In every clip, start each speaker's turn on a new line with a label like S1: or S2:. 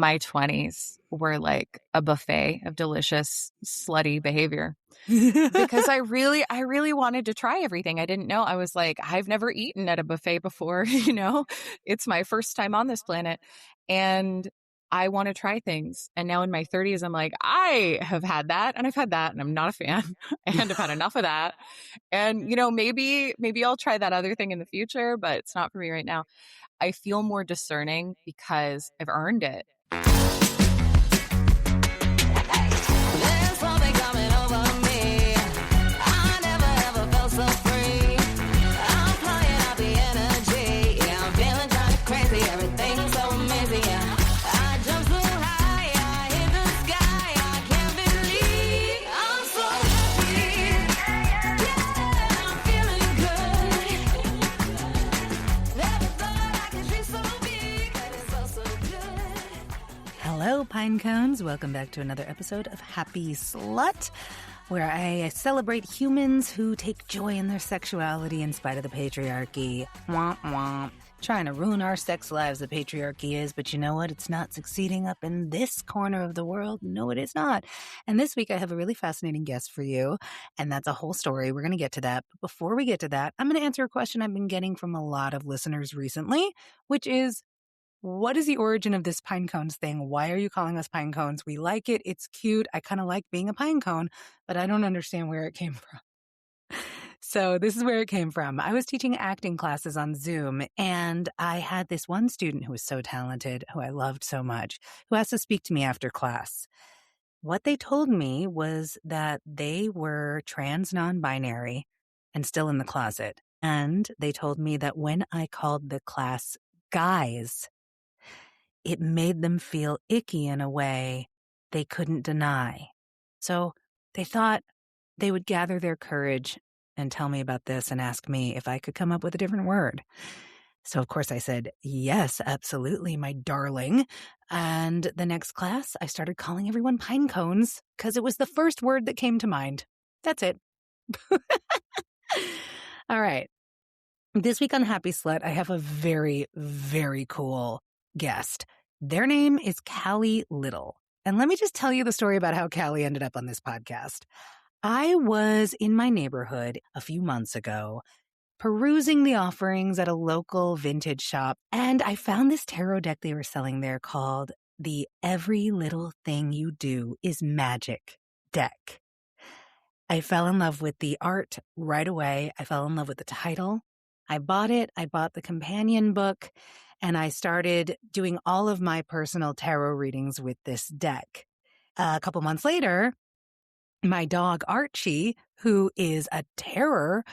S1: my 20s were like a buffet of delicious, slutty behavior because I really wanted to try everything. I didn't know. I was like, I've never eaten at a buffet before, it's my first time on this planet. And I want to try things. And now in my 30s, I'm like, I have had that and I've had that and I'm not a fan and I've had enough of that. And, maybe I'll try that other thing in the future, but it's not for me right now. I feel more discerning because I've earned it.
S2: There's something coming over me. I never ever felt so free. I'm flying out the energy. Yeah, I'm feeling kind of crazy. Everything's so amazing. Yeah, I jump so high. I hit the sky. I can't believe I'm so happy. Yeah, I'm feeling good. Never thought I could dream so big, but it's so good.
S3: Hello, Pine Cones. Welcome back to another episode of Happy Slut, where I celebrate humans who take joy in their sexuality in spite of the patriarchy. Womp womp. Trying to ruin our sex lives, the patriarchy is, but you know what? It's not succeeding up in this corner of the world. No, it is not. And this week I have a really fascinating guest for you, and that's a whole story. We're going to get to that. But before we get to that, I'm going to answer a question I've been getting from a lot of listeners recently, which is, what is the origin of this pine cones thing? Why are you calling us pine cones? We like it. It's cute. I kind of like being a pine cone, but I don't understand where it came from. So this is where it came from. I was teaching acting classes on Zoom, and I had this one student who was so talented, who I loved so much, who asked to speak to me after class. What they told me was that they were trans non-binary and still in the closet. And they told me that when I called the class guys, it made them feel icky in a way they couldn't deny. So they thought they would gather their courage and tell me about this and ask me if I could come up with a different word. So, of course, I said, yes, absolutely, my darling. And the next class, I started calling everyone pine cones because it was the first word that came to mind. That's it. All right. This week on Happy Slut, I have a very, very cool guest. Their name is Callie Little. And let me just tell you the story about how Callie ended up on this podcast. I was in my neighborhood a few months ago, perusing the offerings at a local vintage shop, and I found this tarot deck they were selling there called the Every Little Thing You Do Is Magic deck. I fell in love with the art right away. I fell in love with the title. I bought it. I bought the companion book, and I started doing all of my personal tarot readings with this deck. A couple months later, my dog Archie, who is a terror,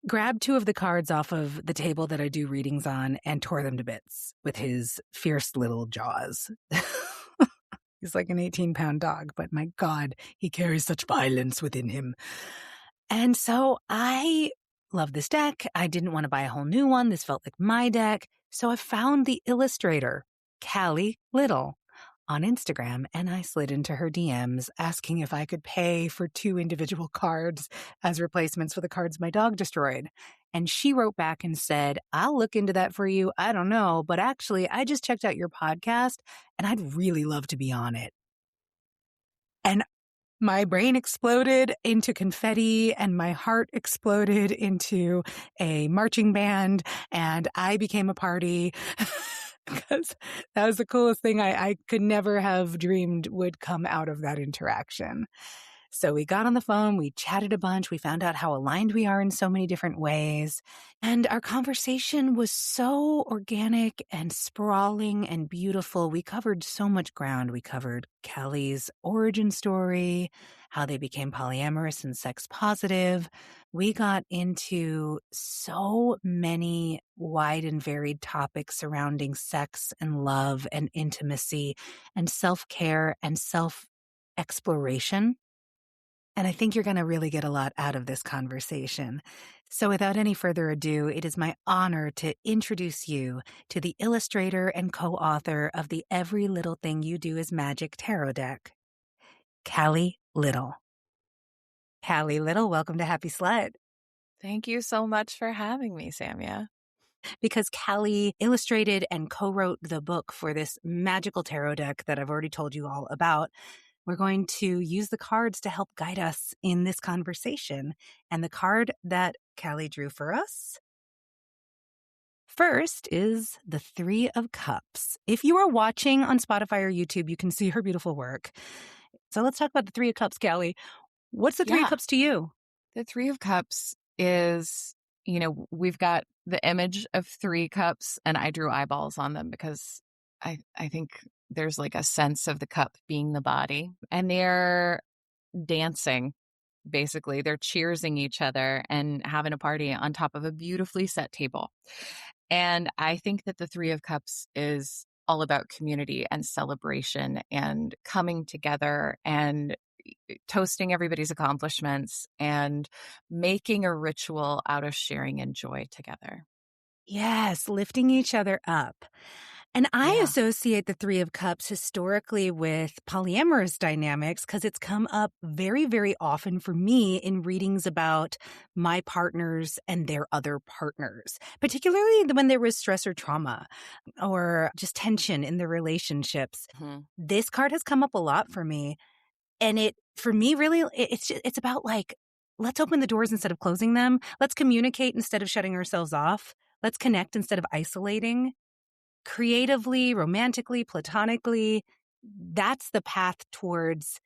S3: grabbed two of the cards off of the table that I do readings on and tore them to bits with his fierce little jaws. He's like an 18-pound dog, but my God, he carries such violence within him. And so I love this deck. I didn't want to buy a whole new one. This felt like my deck. So I found the illustrator, Callie Little, on Instagram, and I slid into her DMs asking if I could pay for two individual cards as replacements for the cards my dog destroyed. And she wrote back and said, I'll look into that for you. I don't know, but actually, I just checked out your podcast and I'd really love to be on it. And my brain exploded into confetti and my heart exploded into a marching band and I became a party. Because that was the coolest thing I could never have dreamed would come out of that interaction. So we got on the phone, we chatted a bunch, we found out how aligned we are in so many different ways. And our conversation was so organic and sprawling and beautiful. We covered so much ground. We covered Callie's origin story, how they became polyamorous and sex positive. We got into so many wide and varied topics surrounding sex and love and intimacy and self-care and self-exploration. And I think you're going to really get a lot out of this conversation. So without any further ado, it is my honor to introduce you to the illustrator and co-author of the Every Little Thing You Do Is Magic tarot deck, Callie Little. Callie Little, welcome to Happy Slut.
S1: Thank you so much for having me, Samia.
S3: because Callie illustrated and co-wrote the book for this magical tarot deck that I've already told you all about. We're going to use the cards to help guide us in this conversation. And the card that Callie drew for us first is the Three of Cups. If you are watching on Spotify or YouTube, you can see her beautiful work. So let's talk about the Three of Cups, Callie. What's the Three of Cups to you?
S1: The Three of Cups is, we've got the image of three cups, and I drew eyeballs on them because I think there's like a sense of the cup being the body, and they're dancing. Basically, they're cheersing each other and having a party on top of a beautifully set table. And I think that the Three of Cups is all about community and celebration and coming together and toasting everybody's accomplishments and making a ritual out of sharing and joy together.
S3: Yes, lifting each other up. And I associate the Three of Cups historically with polyamorous dynamics because it's come up very, very often for me in readings about my partners and their other partners, particularly when there was stress or trauma or just tension in the relationships.
S1: Mm-hmm.
S3: This card has come up a lot for me. And for me, really, it's about like, let's open the doors instead of closing them. Let's communicate instead of shutting ourselves off. Let's connect instead of isolating. Creatively, romantically, platonically, that's the path towards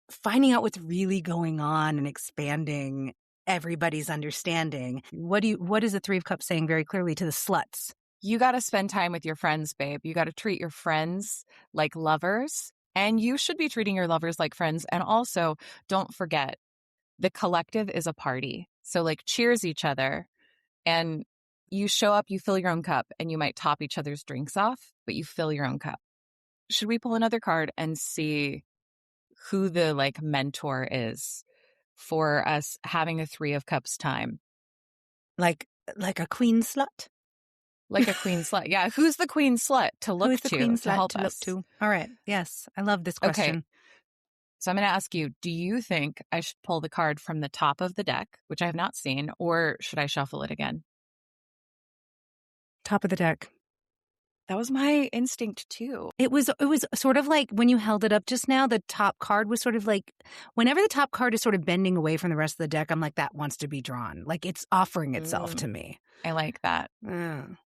S3: finding out what's really going on and expanding everybody's understanding. What is the Three of Cups saying very clearly to the sluts?
S1: You got to spend time with your friends, babe. You got to treat your friends like lovers, and you should be treating your lovers like friends. And also, don't forget, the collective is a party. So like cheers each other, and you show up, you fill your own cup, and you might top each other's drinks off, but you fill your own cup. Should we pull another card and see who the like mentor is for us having a Three of Cups time?
S3: Like a queen slut?
S1: Like a queen slut. Yeah. Who's the queen slut to look
S3: Who's the queen
S1: to
S3: slut
S1: help
S3: to
S1: us?
S3: look to? All right. Yes. I love this question.
S1: Okay. So I'm going to ask you, do you think I should pull the card from the top of the deck, which I have not seen, or should I shuffle it again?
S3: Top of the deck.
S1: That was my instinct too.
S3: It was sort of like when you held it up just now, the top card was sort of like, whenever the top card is sort of bending away from the rest of the deck, I'm like, that wants to be drawn. Like it's offering itself to me.
S1: I like that.
S3: Mm.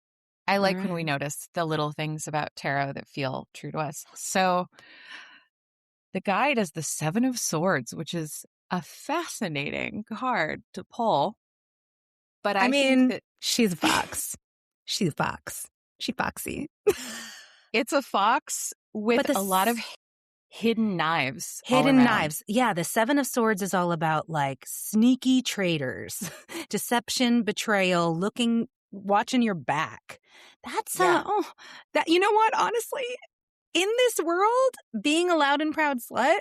S1: I like
S3: All
S1: when we
S3: right.
S1: notice the little things about tarot that feel true to us. So the guide is the Seven of Swords, which is a fascinating card to pull. But I
S3: mean,
S1: think that
S3: she's a fox. She's a fox. She's foxy.
S1: it's a fox with a lot of hidden knives.
S3: Hidden knives. Yeah, the Seven of Swords is all about like sneaky traitors, deception, betrayal, watching your back. That's that, you know what? Honestly, in this world, being a loud and proud slut,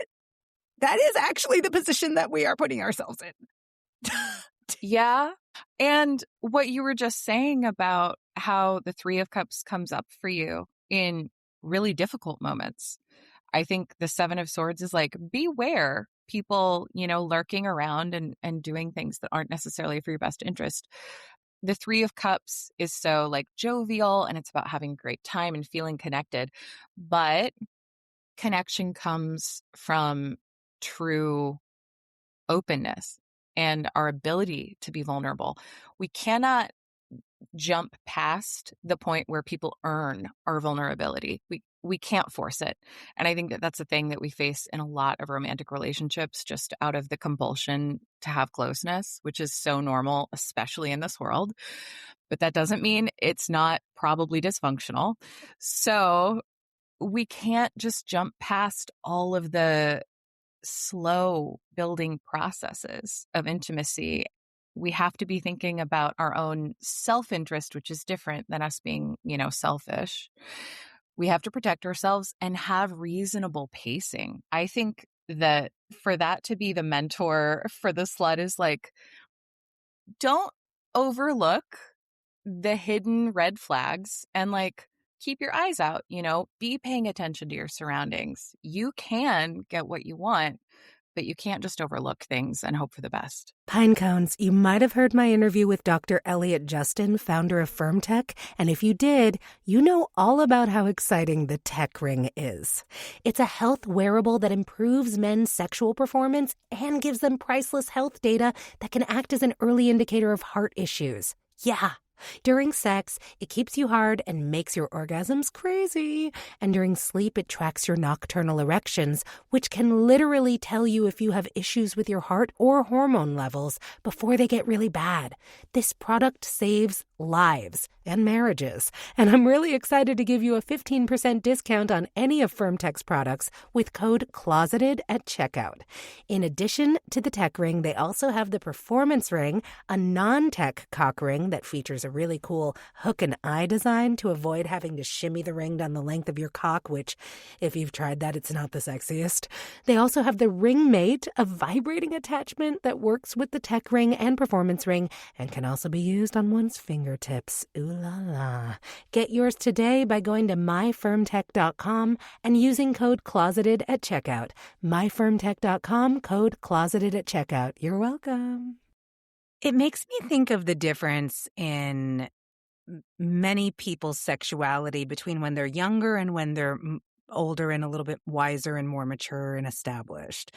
S3: that is actually the position that we are putting ourselves in.
S1: Yeah. And what you were just saying about how the Three of Cups comes up for you in really difficult moments. I think the Seven of Swords is like, beware people, lurking around and doing things that aren't necessarily for your best interest. The Three of Cups is so like jovial, and it's about having a great time and feeling connected. But connection comes from true openness and our ability to be vulnerable. We cannot jump past the point where people earn our vulnerability. We can't force it. And I think that that's a thing that we face in a lot of romantic relationships, just out of the compulsion to have closeness, which is so normal, especially in this world. But that doesn't mean it's not probably dysfunctional. So we can't just jump past all of the slow building processes of intimacy. We have to be thinking about our own self-interest, which is different than us being, selfish. We have to protect ourselves and have reasonable pacing. I think that for that to be the mentor for the slut is like, don't overlook the hidden red flags and like, keep your eyes out, be paying attention to your surroundings. You can get what you want, but you can't just overlook things and hope for the best.
S3: Pinecones, you might have heard my interview with Dr. Elliot Justin, founder of FirmTech, and if you did, you know all about how exciting the Tech Ring is. It's a health wearable that improves men's sexual performance and gives them priceless health data that can act as an early indicator of heart issues. Yeah. During sex, it keeps you hard and makes your orgasms crazy. And during sleep, it tracks your nocturnal erections, which can literally tell you if you have issues with your heart or hormone levels before they get really bad. This product saves lives and marriages. And I'm really excited to give you a 15% discount on any of FirmTech's products with code CLOSETED at checkout. In addition to the Tech Ring, they also have the Performance Ring, a non-tech cock ring that features a really cool hook and eye design to avoid having to shimmy the ring down the length of your cock, which, if you've tried that, it's not the sexiest. They also have the Ring Mate, a vibrating attachment that works with the Tech Ring and Performance Ring and can also be used on one's fingertips. Ooh la la. Get yours today by going to myfirmtech.com and using code CLOSETED at checkout. myfirmtech.com, code CLOSETED at checkout. You're welcome. It makes me think of the difference in many people's sexuality between when they're younger and when they're older and a little bit wiser and more mature and established.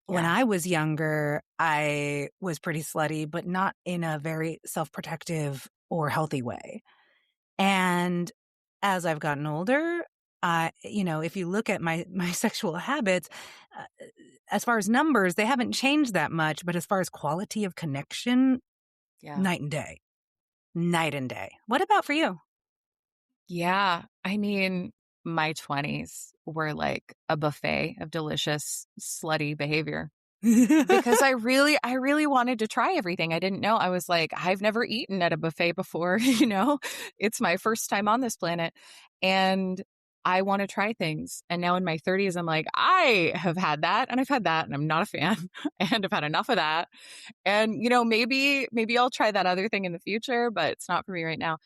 S3: When
S1: Yeah.
S3: I was younger, I was pretty slutty, but not in a very self-protective or healthy way. And as I've gotten older, if you look at my sexual habits, uh, as far as numbers, they haven't changed that much. But as far as quality of connection,
S1: Yeah.
S3: night and day. Night and day. What about for you?
S1: Yeah. I mean, my 20s were like a buffet of delicious, slutty behavior. Because I really wanted to try everything. I didn't know. I was like, I've never eaten at a buffet before, It's my first time on this planet and I want to try things. And now in my 30s I'm like, I have had that and I've had that and I'm not a fan and I've had enough of that. And maybe I'll try that other thing in the future, but it's not for me right now.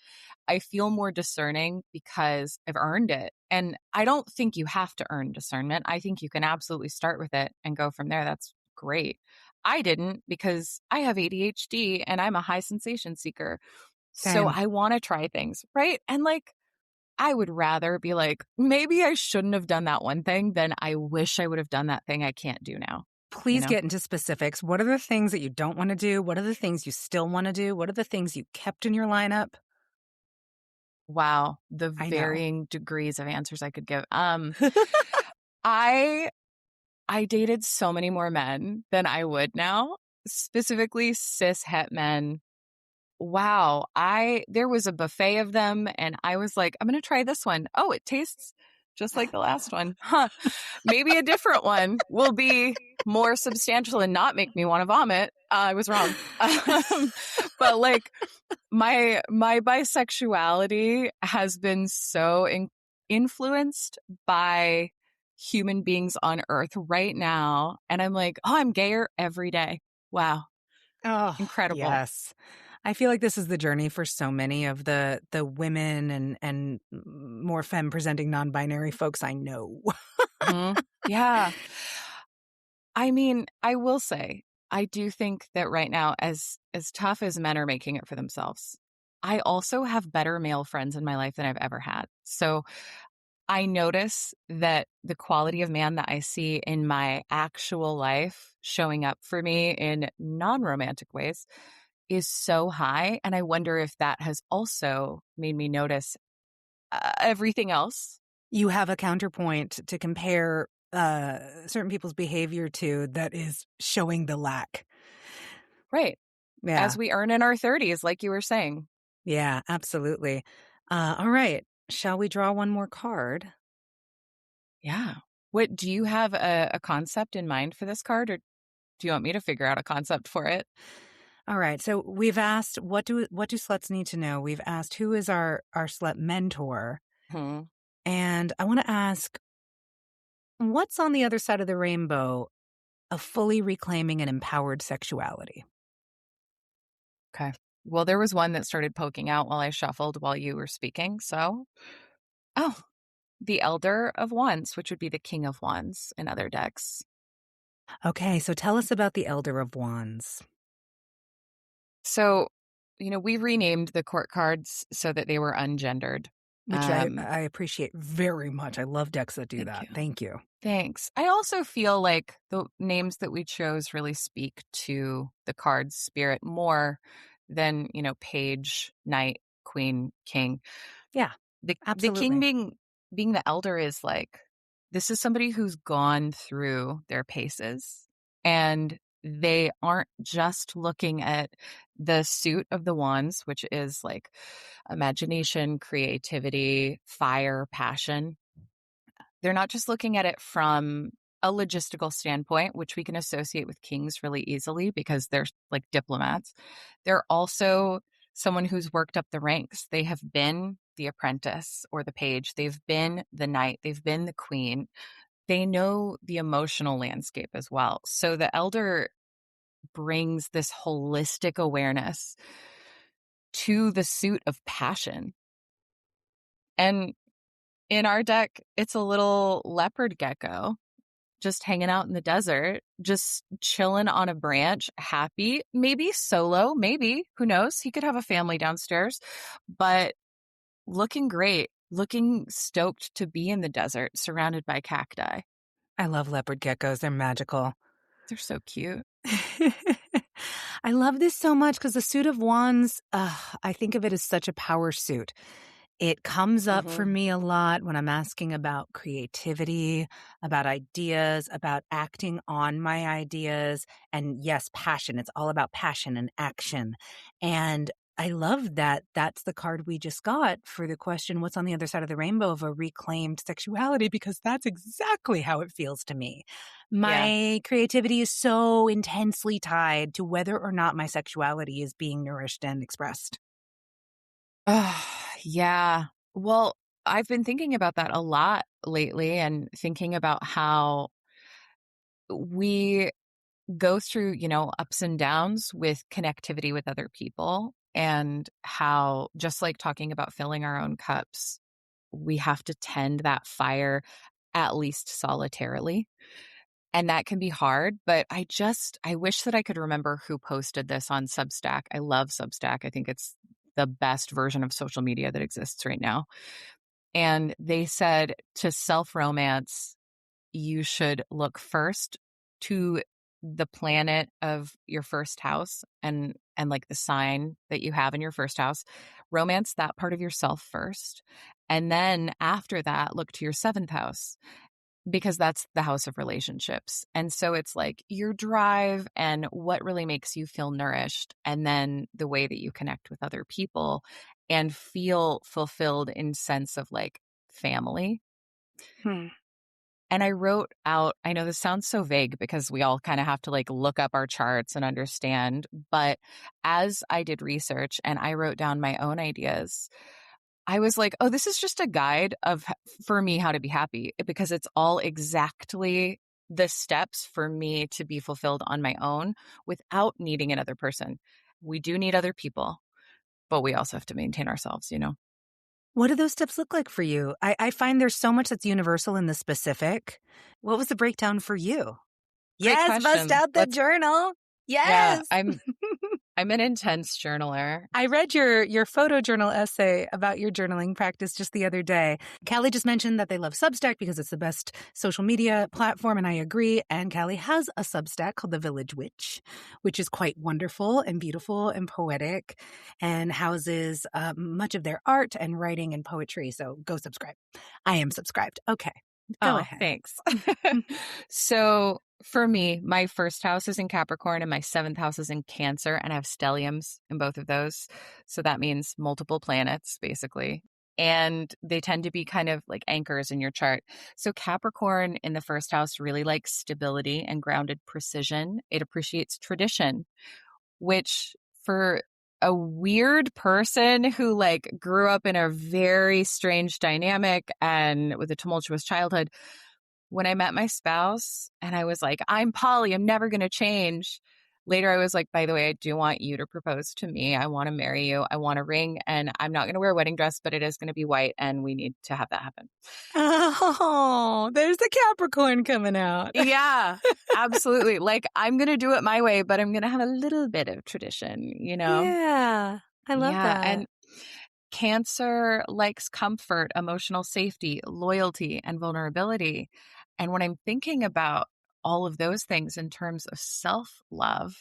S1: I feel more discerning because I've earned it. And I don't think you have to earn discernment. I think you can absolutely start with it and go from there. That's great. I didn't because I have ADHD and I'm a high sensation seeker. So
S3: Same.
S1: I want to try things, right? And like, I would rather be like, maybe I shouldn't have done that one thing than I wish I would have done that thing I can't do now.
S3: Please get into specifics. What are the things that you don't want to do? What are the things you still want to do? What are the things you kept in your lineup?
S1: Wow, the
S3: I know.
S1: varying degrees of answers I could give. I I dated so many more men than I would now, specifically cis het men. Wow, there was a buffet of them and I was like, I'm going to try this one. Oh, it tastes just like the last one. Huh. Maybe a different one will be more substantial and not make me want to vomit. I was wrong. But like my bisexuality has been so influenced by human beings on earth right now. And I'm like, oh, I'm gayer every day. Wow.
S3: Oh,
S1: Incredible.
S3: yes. I feel like this is the journey for so many of the women and more femme presenting non-binary folks I know.
S1: Mhm. Yeah. I mean, I will say, I do think that right now, as tough as men are making it for themselves, I also have better male friends in my life than I've ever had. So I notice that the quality of man that I see in my actual life showing up for me in non-romantic ways is so high. And I wonder if that has also made me notice everything else.
S3: You have a counterpoint to compare certain people's behavior to that is showing the lack.
S1: Right.
S3: Yeah.
S1: As we earn in our 30s, like you were saying.
S3: Yeah, absolutely. All right. Shall we draw one more card?
S1: Yeah. What do you have a concept in mind for this card, or do you want me to figure out a concept for it?
S3: All right. So we've asked what do sluts need to know? We've asked who is our slut mentor?
S1: Hmm.
S3: And I want to ask what's on the other side of the rainbow of fully reclaiming an empowered sexuality?
S1: Okay. Well, there was one that started poking out while I shuffled while you were speaking. So, oh, the Elder of Wands, which would be the King of Wands in other decks.
S3: Okay, so tell us about the Elder of Wands.
S1: So, we renamed the court cards so that they were ungendered.
S3: Which
S1: Um,
S3: I appreciate very much. I love decks that do
S1: Thank
S3: that.
S1: you.
S3: Thank you.
S1: Thanks. I also feel like the names that we chose really speak to the card's spirit more than, page, knight, queen, king.
S3: Yeah,
S1: The king
S3: absolutely.
S1: being the elder is like, this is somebody who's gone through their paces, and they aren't just looking at the suit of the wands, which is like imagination, creativity, fire, passion. They're not just looking at it from a logistical standpoint, which we can associate with kings really easily because they're like diplomats. They're also someone who's worked up the ranks. They have been the apprentice or the page, they've been the knight, they've been the queen. They know the emotional landscape as well. So the elder brings this holistic awareness to the suit of passion. And in our deck, it's a little leopard gecko just hanging out in the desert, just chilling on a branch, happy, maybe solo, maybe, who knows? He could have a family downstairs, but looking great, looking stoked to be in the desert surrounded by cacti.
S3: I love leopard geckos. They're magical.
S1: They're so cute.
S3: I love this so much because the suit of wands, I think of it as such a power suit. It comes up for
S1: Mm-hmm.
S3: me a lot when I'm asking about creativity, about ideas, about acting on my ideas. And yes, passion. It's all about passion and action. And I love that that's the card we just got for the question, what's on the other side of the rainbow of a reclaimed sexuality? Because that's exactly how it feels to me.
S1: Yeah.
S3: My creativity is so intensely tied to whether or not my sexuality is being nourished and expressed.
S1: Yeah. Well, I've been thinking about that a lot lately and thinking about how we go through, ups and downs with connectivity with other people, and how, just like talking about filling our own cups, we have to tend that fire at least solitarily. And that can be hard, but I wish that I could remember who posted this on Substack. I love Substack. I think it's the best version of social media that exists right now. And they said to self romance, you should look first to the planet of your first house, and like the sign that you have in your first house. Romance that part of yourself first, and then after that look to your seventh house, because that's the house of relationships. And so it's like your drive and what really makes you feel nourished, and then the way that you connect with other people and feel fulfilled in sense of like family.
S3: Hmm.
S1: And I wrote out, I know this sounds so vague because we all kind of have to like look up our charts and understand, but as I did research and I wrote down my own ideas, I was like, oh, this is just a guide for me how to be happy, because it's all exactly the steps for me to be fulfilled on my own without needing another person. We do need other people, but we also have to maintain ourselves.
S3: What do those steps look like for you? I find there's so much that's universal in the specific. What was the breakdown for you?
S1: Great
S3: Yes, bust
S1: question.
S3: out the journal.
S1: Yeah,
S3: Yes.
S1: I'm an intense journaler.
S3: I read your photo journal essay about your journaling practice just the other day. Callie just mentioned that they love Substack because it's the best social media platform, and I agree. And Callie has a Substack called The Village Witch, which is quite wonderful and beautiful and poetic, and houses much of their art and writing and poetry. So go subscribe. I am subscribed. Okay, go
S1: Oh,
S3: ahead.
S1: thanks. So for me, my first house is in Capricorn and my seventh house is in Cancer, and I have stelliums in both of those. So that means multiple planets, basically. And they tend to be kind of like anchors in your chart. So Capricorn in the first house really likes stability and grounded precision. It appreciates tradition, which for a weird person who like grew up in a very strange dynamic and with a tumultuous childhood, when I met my spouse and I was like, I'm poly, I'm never going to change, later I was like, by the way, I do want you to propose to me. I want to marry you. I want a ring, and I'm not going to wear a wedding dress, but it is going to be white, and we need to have that happen.
S3: Oh, there's the Capricorn coming out.
S1: Yeah, absolutely. Like, I'm going to do it my way, but I'm going to have a little bit of tradition, you know?
S3: Yeah, I love
S1: Yeah.
S3: that.
S1: And Cancer likes comfort, emotional safety, loyalty, and vulnerability. And when I'm thinking about all of those things in terms of self love,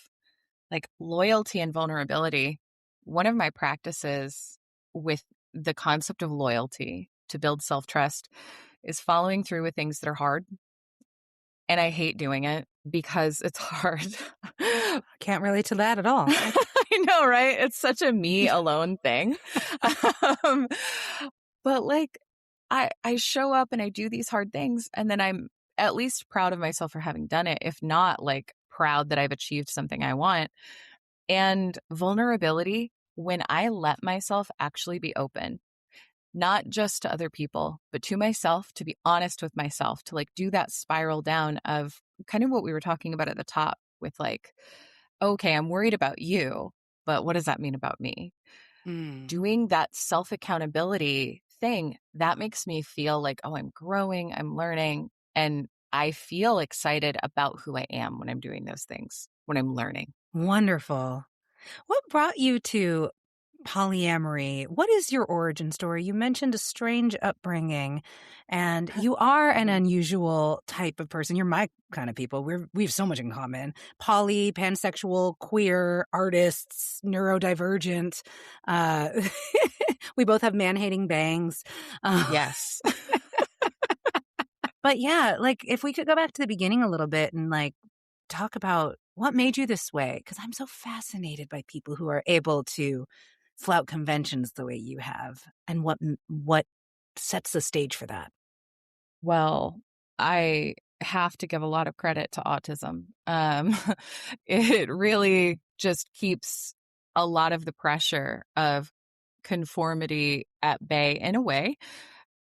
S1: like loyalty and vulnerability, one of my practices with the concept of loyalty to build self trust is following through with things that are hard. And I hate doing it because it's hard.
S3: Can't relate to that at all.
S1: I know, right? It's such a me alone thing. Um, but like, I show up and I do these hard things, and then I'm at least proud of myself for having done it, if not like proud that I've achieved something I want. And vulnerability, when I let myself actually be open, not just to other people, but to myself, to be honest with myself, to like do that spiral down of kind of what we were talking about at the top with like, okay, I'm worried about you, but what does that mean about me? Doing that self accountability thing, that makes me feel like, oh, I'm growing, I'm learning, and I feel excited about who I am when I'm doing those things, when I'm learning.
S3: Wonderful. What brought you to polyamory? What is your origin story? You mentioned a strange upbringing, and you are an unusual type of person. You're my kind of people. We have so much in common. Poly, pansexual, queer, artists, neurodivergent. Uh, we both have man-hating bangs.
S1: Yes.
S3: But yeah, like if we could go back to the beginning a little bit and like talk about what made you this way, because I'm so fascinated by people who are able to flout conventions the way you have, and what sets the stage for that.
S1: Well, I have to give a lot of credit to autism. It really just keeps a lot of the pressure of conformity at bay in a way.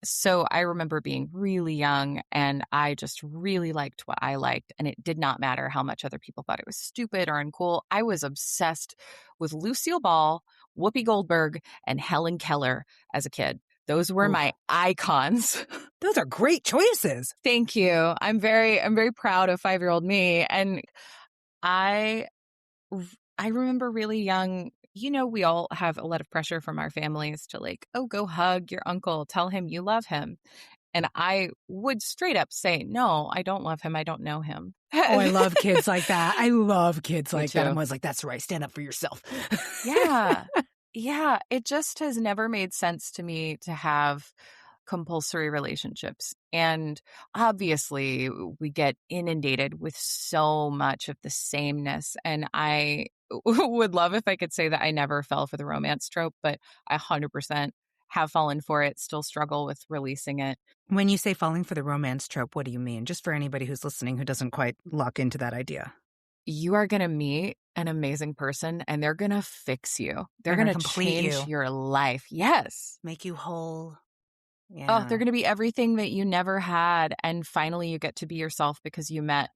S1: So I remember being really young, and I just really liked what I liked. And it did not matter how much other people thought it was stupid or uncool. I was obsessed with Lucille Ball, Whoopi Goldberg, and Helen Keller as a kid. Those were
S3: Ooh.
S1: my icons.
S3: Those are great choices.
S1: Thank you. I'm very proud of 5-year-old me. And I I remember really young, you know, we all have a lot of pressure from our families to like, oh, go hug your uncle, tell him you love him. And I would straight up say, no, I don't love him. I don't know him.
S3: Oh, I love kids like that. I love kids
S1: Me
S3: like that.
S1: too.
S3: I'm always like, that's right. Stand up for yourself.
S1: Yeah. Yeah. It just has never made sense to me to have compulsory relationships. And obviously, we get inundated with so much of the sameness. And I would love if I could say that I never fell for the romance trope, but I 100% have fallen for it, still struggle with releasing it.
S3: When you say falling for the romance trope, what do you mean? Just for anybody who's listening who doesn't quite lock into that idea.
S1: You are going to meet an amazing person, and they're going to fix you. They're
S3: They're
S1: going
S3: gonna
S1: to
S3: complete
S1: change
S3: you.
S1: your life. Yes.
S3: Make you whole.
S1: Oh,
S3: Yeah.
S1: they're going to be everything that you never had. And finally, you get to be yourself because you met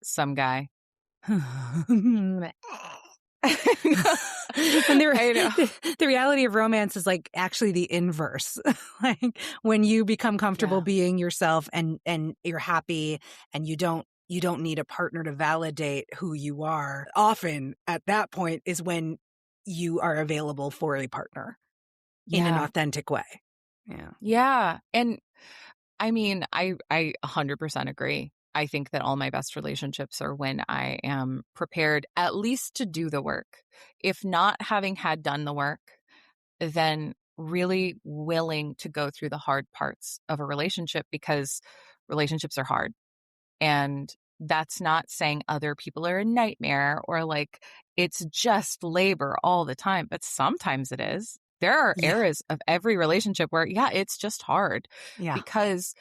S1: some guy.
S3: When
S1: I know.
S3: the reality of romance is like actually the inverse. Like when you become comfortable
S1: Yeah.
S3: being yourself and you're happy and you don't need a partner to validate who you are. Often at that point is when you are available for a partner in an
S1: Yeah.
S3: authentic way. Yeah.
S1: Yeah. And I mean, I 100% agree. I think that all my best relationships are when I am prepared at least to do the work. If not having had done the work, then really willing to go through the hard parts of a relationship, because relationships are hard. And that's not saying other people are a nightmare or like it's just labor all the time, but sometimes it is. There are
S3: Yeah.
S1: eras of every relationship where, yeah, it's just hard
S3: Yeah.
S1: because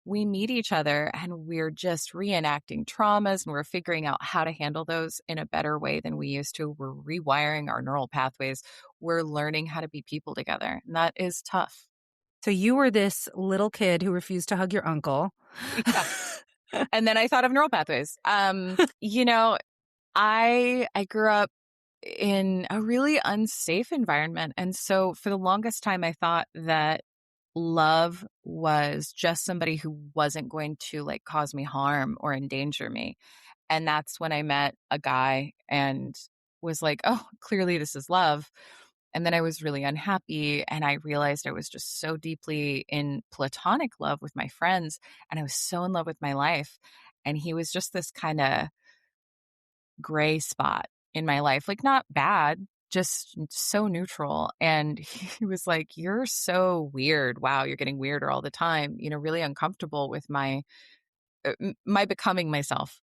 S1: we meet each other and we're just reenacting traumas and we're figuring out how to handle those in a better way than we used to. We're rewiring our neural pathways. We're learning how to be people together. And that is tough.
S3: So you were this little kid who refused to hug your uncle.
S1: Yeah. And then I thought of neural pathways. You know, I grew up in a really unsafe environment. And so for the longest time, I thought that love was just somebody who wasn't going to like cause me harm or endanger me. And that's when I met a guy and was like, oh, clearly this is love. And then I was really unhappy. And I realized I was just so deeply in platonic love with my friends. And I was so in love with my life. And he was just this kind of gray spot in my life, like not bad, just so neutral. And he was like, you're so weird. Wow, you're getting weirder all the time, really uncomfortable with my becoming myself.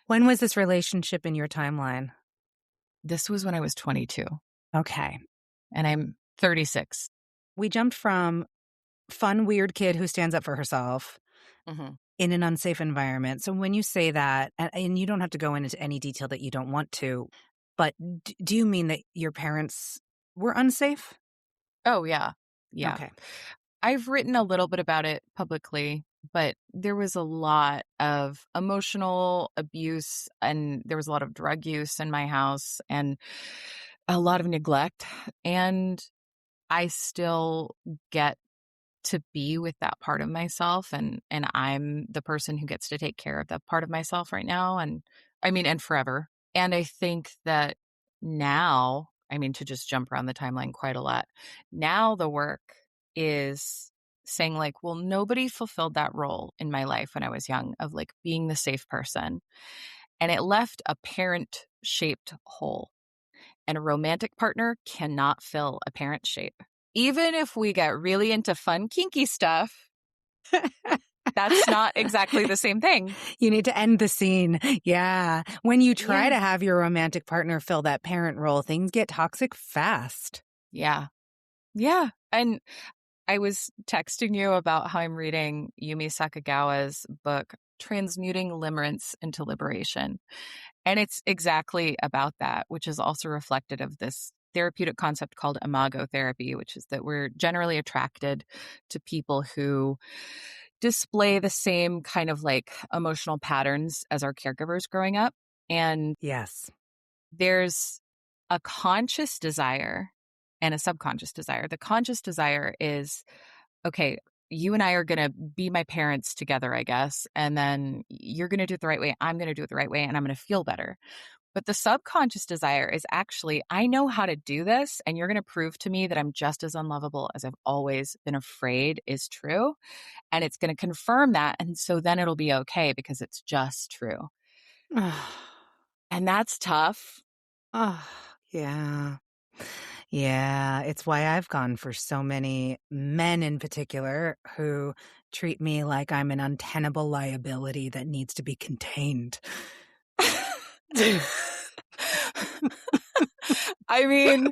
S3: When was this relationship in your timeline?
S1: This was when I was 22
S3: Okay.
S1: and I'm 36.
S3: We jumped from fun, weird kid who stands up for herself
S1: Mhm.
S3: in an unsafe environment. So when you say that, and you don't have to go into any detail that you don't want to, but do you mean that your parents were unsafe?
S1: Oh, yeah. Yeah.
S3: Okay.
S1: I've written a little bit about it publicly, but there was a lot of emotional abuse and there was a lot of drug use in my house and a lot of neglect. And I still get to be with that part of myself and I'm the person who gets to take care of that part of myself right now and forever. And I think that now, to just jump around the timeline quite a lot. Now the work is saying like, well, nobody fulfilled that role in my life when I was young of like being the safe person. And it left a parent shaped hole. And a romantic partner cannot fill a parent shape. Even if we get really into fun, kinky stuff, that's not exactly the same thing.
S3: You need to end the scene. Yeah. When you try
S1: Yeah.
S3: to have your romantic partner fill that parent role, things get toxic fast.
S1: Yeah. Yeah. And I was texting you about how I'm reading Yumi Sakagawa's book, Transmuting Limerence into Liberation. And it's exactly about that, which is also reflected of this therapeutic concept called imago therapy, which is that we're generally attracted to people who display the same kind of like emotional patterns as our caregivers growing up. And
S3: Yes.
S1: there's a conscious desire and a subconscious desire. The conscious desire is, okay, you and I are going to be my parents together, I guess. And then you're going to do it the right way. I'm going to do it the right way. And I'm going to feel better. But the subconscious desire is actually, I know how to do this. And you're going to prove to me that I'm just as unlovable as I've always been afraid is true. And it's going to confirm that. And so then it'll be okay because it's just true. And that's tough.
S3: Oh, yeah. Yeah. It's why I've gone for so many men in particular who treat me like I'm an untenable liability that needs to be contained.
S1: I mean,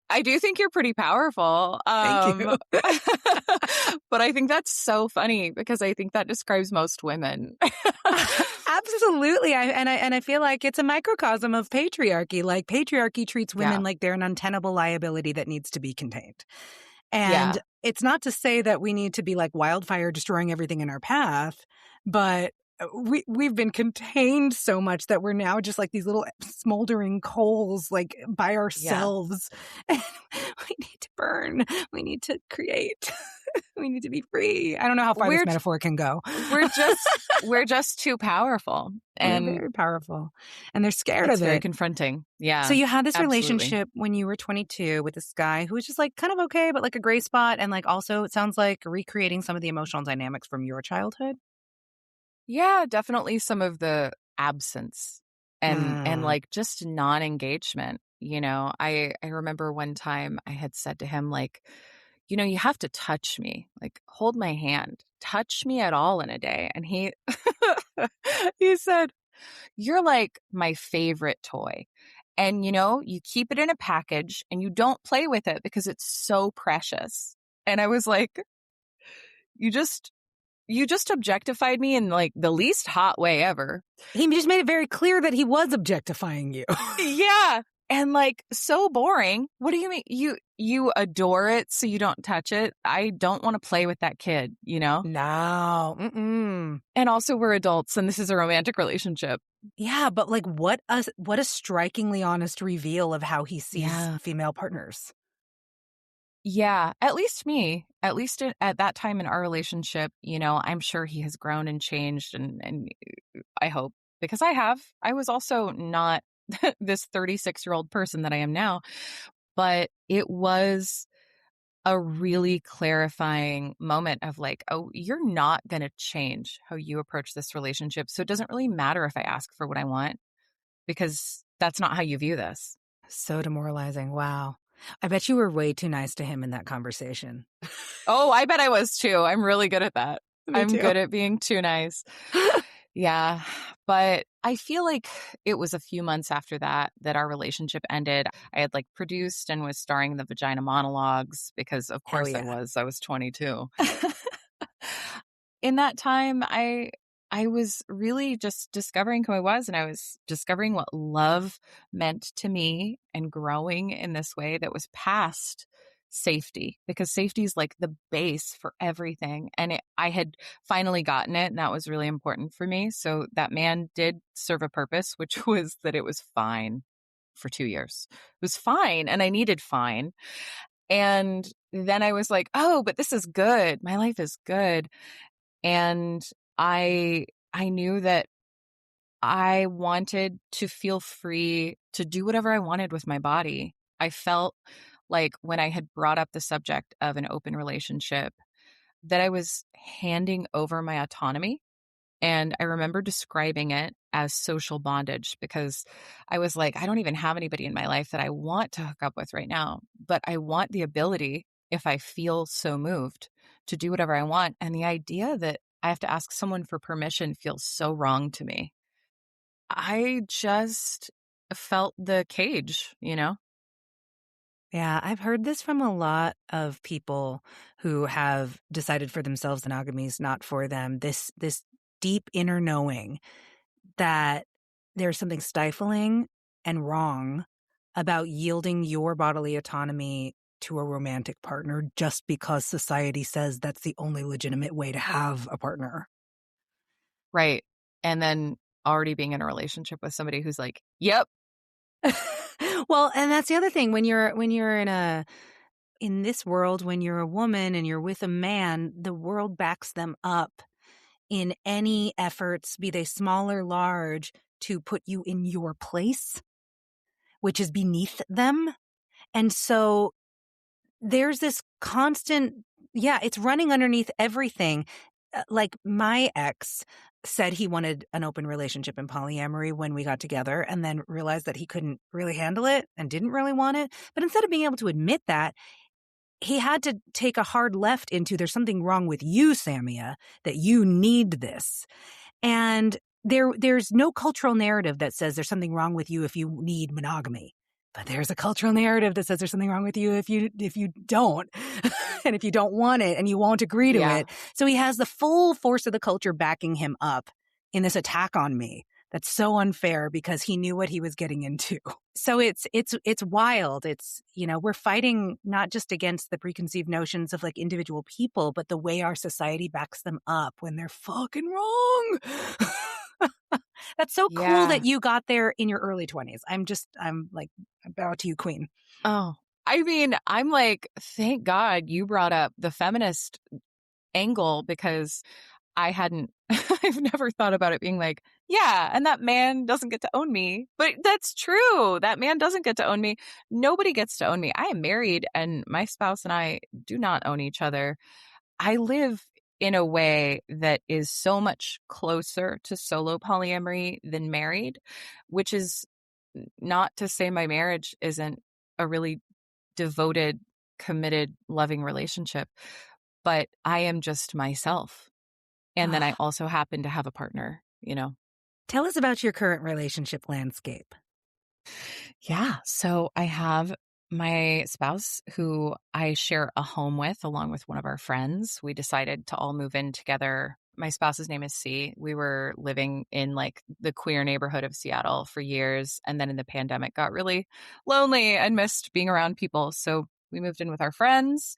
S1: I do think you're pretty powerful.
S3: Thank you.
S1: But I think that's so funny because I think that describes most women.
S3: Absolutely. I feel like it's a microcosm of patriarchy. Like patriarchy treats women
S1: Yeah.
S3: like they're an untenable liability that needs to be contained.
S1: Yeah.
S3: And it's not to say that we need to be like wildfire destroying everything in our path, but we've been contained so much that we're now just like these little smoldering coals like by ourselves. Yeah. We need to burn. We need to create. We need to be free. I don't know how far this metaphor can go.
S1: We're just too powerful. And
S3: we're very powerful. And they're scared of it.
S1: It's very confronting. Yeah.
S3: So you had this
S1: absolutely.
S3: relationship when you were 22 with this guy who was just like kind of okay, but like a gray spot. And like also it sounds like recreating some of the emotional dynamics from your childhood.
S1: Yeah, definitely some of the absence and like just non-engagement. I remember one time I had said to him like, you have to touch me, like hold my hand, touch me at all in a day. And he said, you're like my favorite toy. And you keep it in a package and you don't play with it because it's so precious. And I was like, you just objectified me in like the least hot way ever.
S3: He just made it very clear that he was objectifying you.
S1: Yeah. And like, so boring. What do you mean? You adore it, so you don't touch it. I don't want to play with that kid, you know?
S3: No. Mm-mm.
S1: And also we're adults and this is a romantic relationship.
S3: Yeah, but like what a strikingly honest reveal of how he sees
S1: Yeah.
S3: female partners.
S1: Yeah, at least me. At least at that time in our relationship, you know, I'm sure he has grown and changed and I hope because I have. I was also not this 36-year-old person that I am now, but it was a really clarifying moment of like, oh, you're not going to change how you approach this relationship. So it doesn't really matter if I ask for what I want because that's not how you view this.
S3: So demoralizing. Wow. I bet you were way too nice to him in that conversation.
S1: Oh, I bet I was too. I'm really good at that.
S3: Me
S1: I'm
S3: too.
S1: good at being too nice. Yeah. But I feel like it was a few months after that our relationship ended. I had like produced and was starring in the Vagina Monologues because of
S3: Hell
S1: course I
S3: yeah.
S1: was. I was 22. In that time, I was really just discovering who I was and I was discovering what love meant to me and growing in this way that was past safety because safety is like the base for everything and I had finally gotten it and that was really important for me. So that man did serve a purpose, which was that it was fine for 2 years. It was fine and I needed fine. And then I was like, "Oh, but this is good. My life is good." And I knew that I wanted to feel free to do whatever I wanted with my body. I felt like when I had brought up the subject of an open relationship that I was handing over my autonomy. And I remember describing it as social bondage because I was like, I don't even have anybody in my life that I want to hook up with right now, but I want the ability, if I feel so moved, to do whatever I want. And the idea that I have to ask someone for permission feels so wrong to me. I just felt the cage, you know?
S3: Yeah, I've heard this from a lot of people who have decided for themselves monogamy is not for them. This deep inner knowing that there's something stifling and wrong about yielding your bodily autonomy to a romantic partner just because society says that's the only legitimate way to have a partner.
S1: Right. And then already being in a relationship with somebody who's like, yep,
S3: Well, and that's the other thing when you're in this world, when you're a woman and you're with a man, the world backs them up in any efforts, be they small or large, to put you in your place, which is beneath them. And so there's this constant, yeah, it's running underneath everything. Like my ex said he wanted an open relationship in polyamory when we got together and then realized that he couldn't really handle it and didn't really want it. But instead of being able to admit that, he had to take a hard left into there's something wrong with you, Samia, that you need this. And there's no cultural narrative that says there's something wrong with you if you need monogamy. But there's a cultural narrative that says there's something wrong with you if you don't and if you don't want it and you won't agree to
S1: yeah.
S3: it. So he has the full force of the culture backing him up in this attack on me. That's so unfair because he knew what he was getting into. So it's wild. It's, you know, we're fighting not just against the preconceived notions of like individual people, but the way our society backs them up when they're fucking wrong. That's so cool
S1: Yeah.
S3: that you got there in your early 20s. I'm like, I bow to you, queen.
S1: Oh, I mean, I'm like, thank God you brought up the feminist angle because I hadn't, I've never thought about it being like, yeah, and that man doesn't get to own me. But that's true. That man doesn't get to own me. Nobody gets to own me. I am married and my spouse and I do not own each other. I live in a way that is so much closer to solo polyamory than married, which is not to say my marriage isn't a really devoted, committed, loving relationship, but I am just myself. And then I
S3: Ah,
S1: also happen to have a partner, you know?
S3: tell us about your current relationship landscape.
S1: Yeah. So I have my spouse who I share a home with along with one of our friends. We decided to all move in together My spouse's name is C. We were living in like the queer neighborhood of Seattle for years. And then in the pandemic got really lonely and missed being around people. So we moved in with our friends.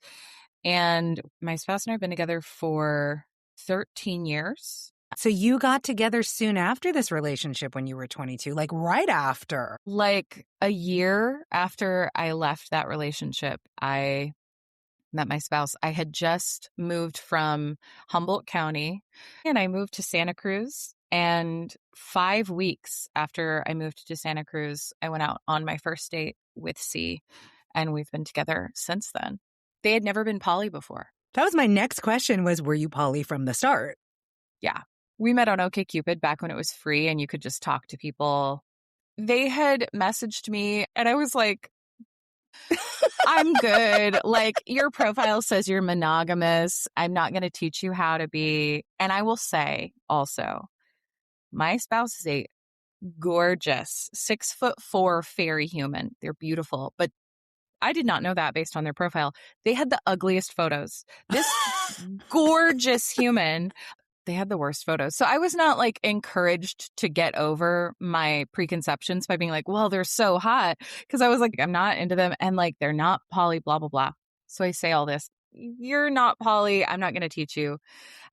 S1: And my spouse and I have been together for 13 years.
S3: So you got together soon after this relationship when you were 22, like right after.
S1: Like a year after I left that relationship, I met my spouse. I had just moved from Humboldt County and I moved to Santa Cruz. And 5 weeks after I moved to Santa Cruz, I went out on my first date with C, and we've been together since then. They had never been poly before.
S3: That was my next question was, were you poly from the start?
S1: Yeah. We met on OkCupid back when it was free and you could just talk to people. They had messaged me and I was like, I'm good. Like, your profile says you're monogamous. I'm not going to teach you how to be. And I will say also, my spouse is a gorgeous 6'4" fairy human. They're beautiful, but I did not know that based on their profile. They had the ugliest photos. This gorgeous human, they had the worst photos. So I was not like encouraged to get over my preconceptions by being like, well, they're so hot. Because I was like, I'm not into them. And like, they're not poly, blah, blah, blah. So I say all this. You're not poly. I'm not going to teach you.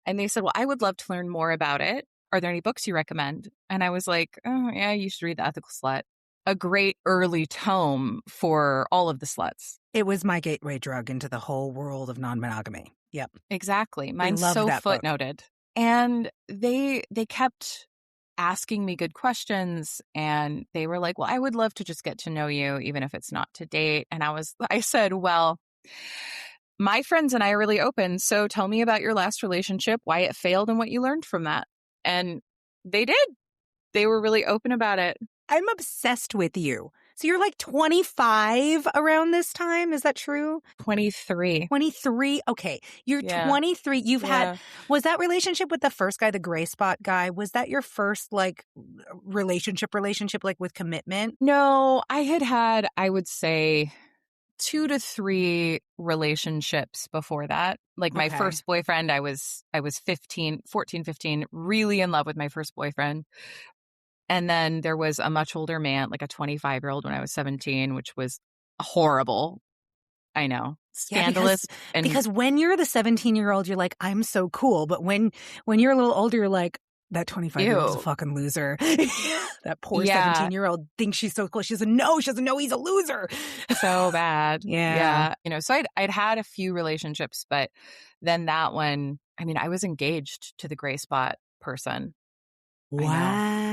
S1: And they said, well, I would love to learn more about it. Are there any books you recommend? And I was like, oh, yeah, you should read The Ethical Slut. A great early tome for all of the sluts.
S3: It was my gateway drug into the whole world of non-monogamy. Yep.
S1: Exactly. Mine's
S3: love
S1: so
S3: that book.
S1: footnoted. And they kept asking me good questions and they were like, well, I would love to just get to know you, even if it's not to date. And I said, well, my friends and I are really open. So tell me about your last relationship, why it failed and what you learned from that. And they did. They were really open about it.
S3: I'm obsessed with you. So you're like 25 around this time. Is that true?
S1: 23.
S3: 23. Okay. You're 23. You've had, was that relationship with the first guy, the gray spot guy? Was that your first like relationship like with commitment?
S1: No, I had, I would say 2 to 3 relationships before that. Like my first boyfriend, I was 14, 15, really in love with my first boyfriend. And then there was a much older man, like a 25-year-old when I was 17, which was horrible. I know. Scandalous.
S3: Yeah, because when you're the 17-year-old, you're like, I'm so cool. But when you're a little older, you're like, that 25-year-old's a fucking loser. That poor 17-year-old thinks she's so cool. She doesn't know he's a loser.
S1: So bad.
S3: Yeah.
S1: You know, so I'd had a few relationships, but then that one, I mean, I was engaged to the gray spot person.
S3: Wow.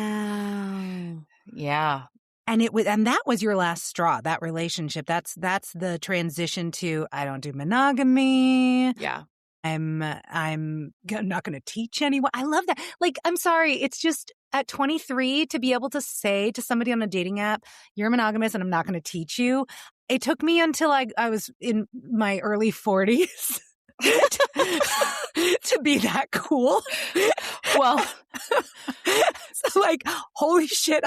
S1: Yeah.
S3: And that was your last straw, that relationship. That's the transition to, I don't do monogamy.
S1: Yeah.
S3: I'm not going to teach anyone. I love that. Like, I'm sorry. It's just at 23 to be able to say to somebody on a dating app, you're monogamous and I'm not going to teach you. It took me until I was in my early 40s to be that cool.
S1: Well,
S3: so like, holy shit,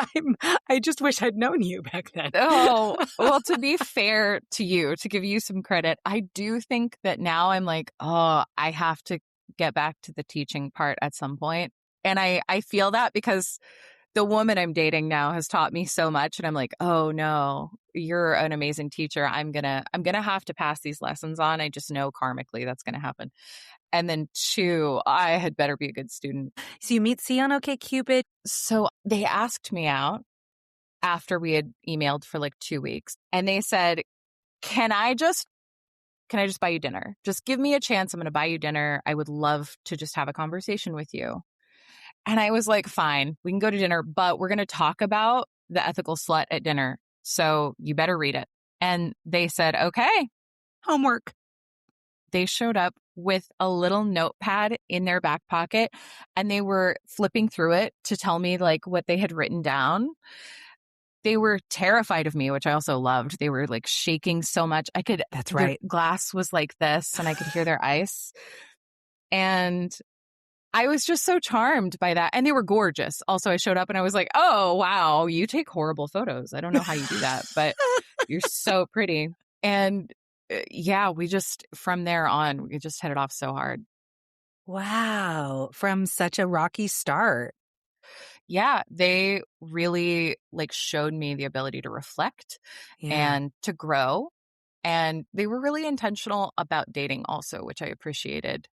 S3: I just wish I'd known you back then.
S1: Oh, well, to be fair to you, to give you some credit, I do think that now I'm like, oh, I have to get back to the teaching part at some point. And I feel that because the woman I'm dating now has taught me so much. And I'm like, oh no, you're an amazing teacher. I'm gonna have to pass these lessons on. I just know karmically that's gonna happen. And then 2, I had better be a good student.
S3: So you meet C on OkCupid.
S1: So they asked me out after we had emailed for like 2 weeks. And they said, can I just buy you dinner? Just give me a chance. I'm going to buy you dinner. I would love to just have a conversation with you. And I was like, fine, we can go to dinner, but we're going to talk about The Ethical Slut at dinner. So you better read it. And they said, okay.
S3: Homework.
S1: They showed up with a little notepad in their back pocket and they were flipping through it to tell me like what they had written down. They were terrified of me, which I also loved. They were like shaking so much.
S3: That's right.
S1: Their glass was like this and I could hear their ice. And I was just so charmed by that. And they were gorgeous. Also, I showed up and I was like, oh, wow, you take horrible photos. I don't know how you do that, but you're so pretty. And yeah, we just, from there on, we just hit it off so hard.
S3: Wow. From such a rocky start.
S1: Yeah, they really like showed me the ability to reflect
S3: Yeah.
S1: and to grow. And they were really intentional about dating also, which I appreciated.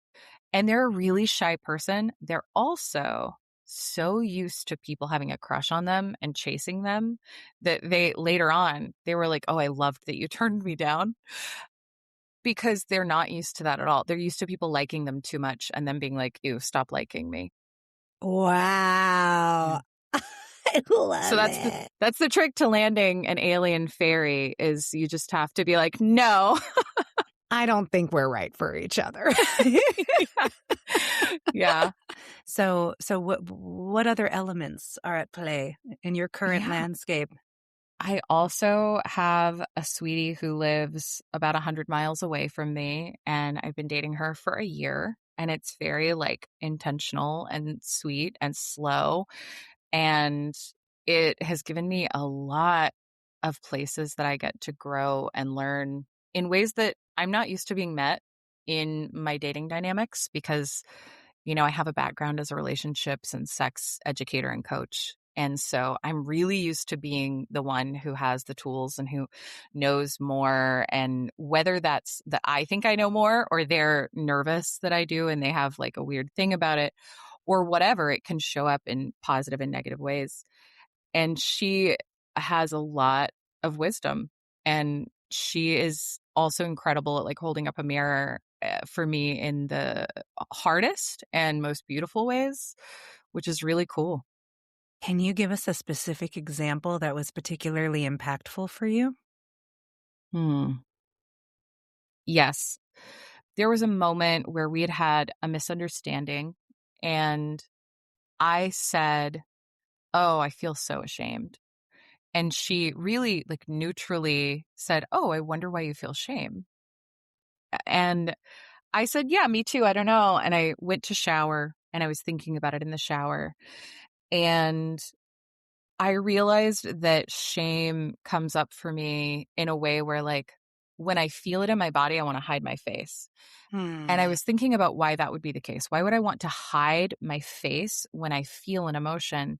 S1: And they're a really shy person. They're also so used to people having a crush on them and chasing them that they later on, they were like, "Oh, I loved that you turned me down." Because they're not used to that at all. They're used to people liking them too much and then being like, "Ew, stop liking me." Yeah.
S3: Wow. I
S1: So
S3: love it.
S1: that's the trick to landing an alien fairy is you just have to be like, "No."
S3: I don't think we're right for each other.
S1: Yeah. Yeah.
S3: So what other elements are at play in your current
S1: Yeah.
S3: landscape?
S1: I also have a sweetie who lives about 100 miles away from me, and I've been dating her for a year, and it's very, like, intentional and sweet and slow, and it has given me a lot of places that I get to grow and learn in ways that I'm not used to being met in my dating dynamics because, I have a background as a relationships and sex educator and coach. And so I'm really used to being the one who has the tools and who knows more. And whether that's that I think I know more or they're nervous that I do and they have like a weird thing about it or whatever, it can show up in positive and negative ways. And she has a lot of wisdom. And she is also incredible at like holding up a mirror for me in the hardest and most beautiful ways, which is really cool.
S3: Can you give us a specific example that was particularly impactful for you?
S1: Hmm. Yes. There was a moment where we had had a misunderstanding, and I said, "Oh, I feel so ashamed." And she really like neutrally said, "Oh, I wonder why you feel shame." And I said, "Yeah, me too. I don't know." And I went to shower and I was thinking about it in the shower. And I realized that shame comes up for me in a way where, like, when I feel it in my body, I want to hide my face. And I
S3: Hmm.
S1: was thinking about why that would be the case. Why would I want to hide my face when I feel an emotion?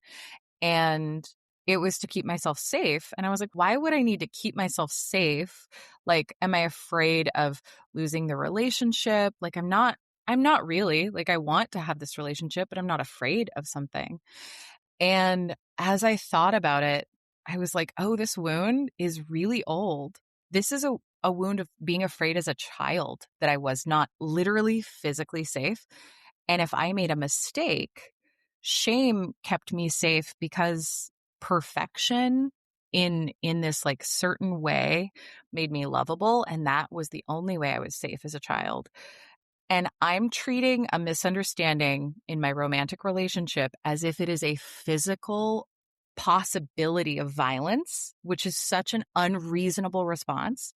S1: And it was to keep myself safe. And I was like, why would I need to keep myself safe? Like, am I afraid of losing the relationship? Like, I'm not really. Like, I want to have this relationship, but I'm not afraid of something. And as I thought about it, I was like, oh, this wound is really old. This is a wound of being afraid as a child that I was not literally physically safe. And if I made a mistake, shame kept me safe because perfection in this like certain way made me lovable, and that was the only way I was safe as a child. And I'm treating a misunderstanding in my romantic relationship as if it is a physical possibility of violence, which is such an unreasonable response.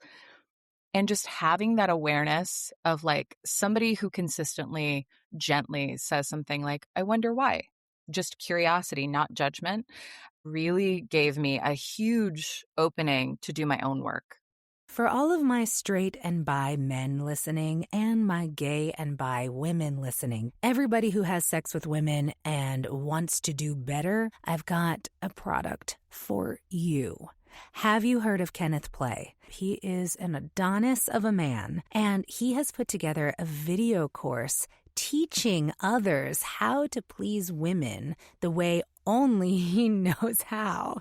S1: And just having that awareness of like somebody who consistently, gently says something like, I wonder why, just curiosity, not judgment, really gave me a huge opening to do my own work.
S3: For all of my straight and bi men listening and my gay and bi women listening, everybody who has sex with women and wants to do better, I've got a product for you. Have you heard of Kenneth Play? He is an Adonis of a man, and he has put together a video course teaching others how to please women the way only he knows how.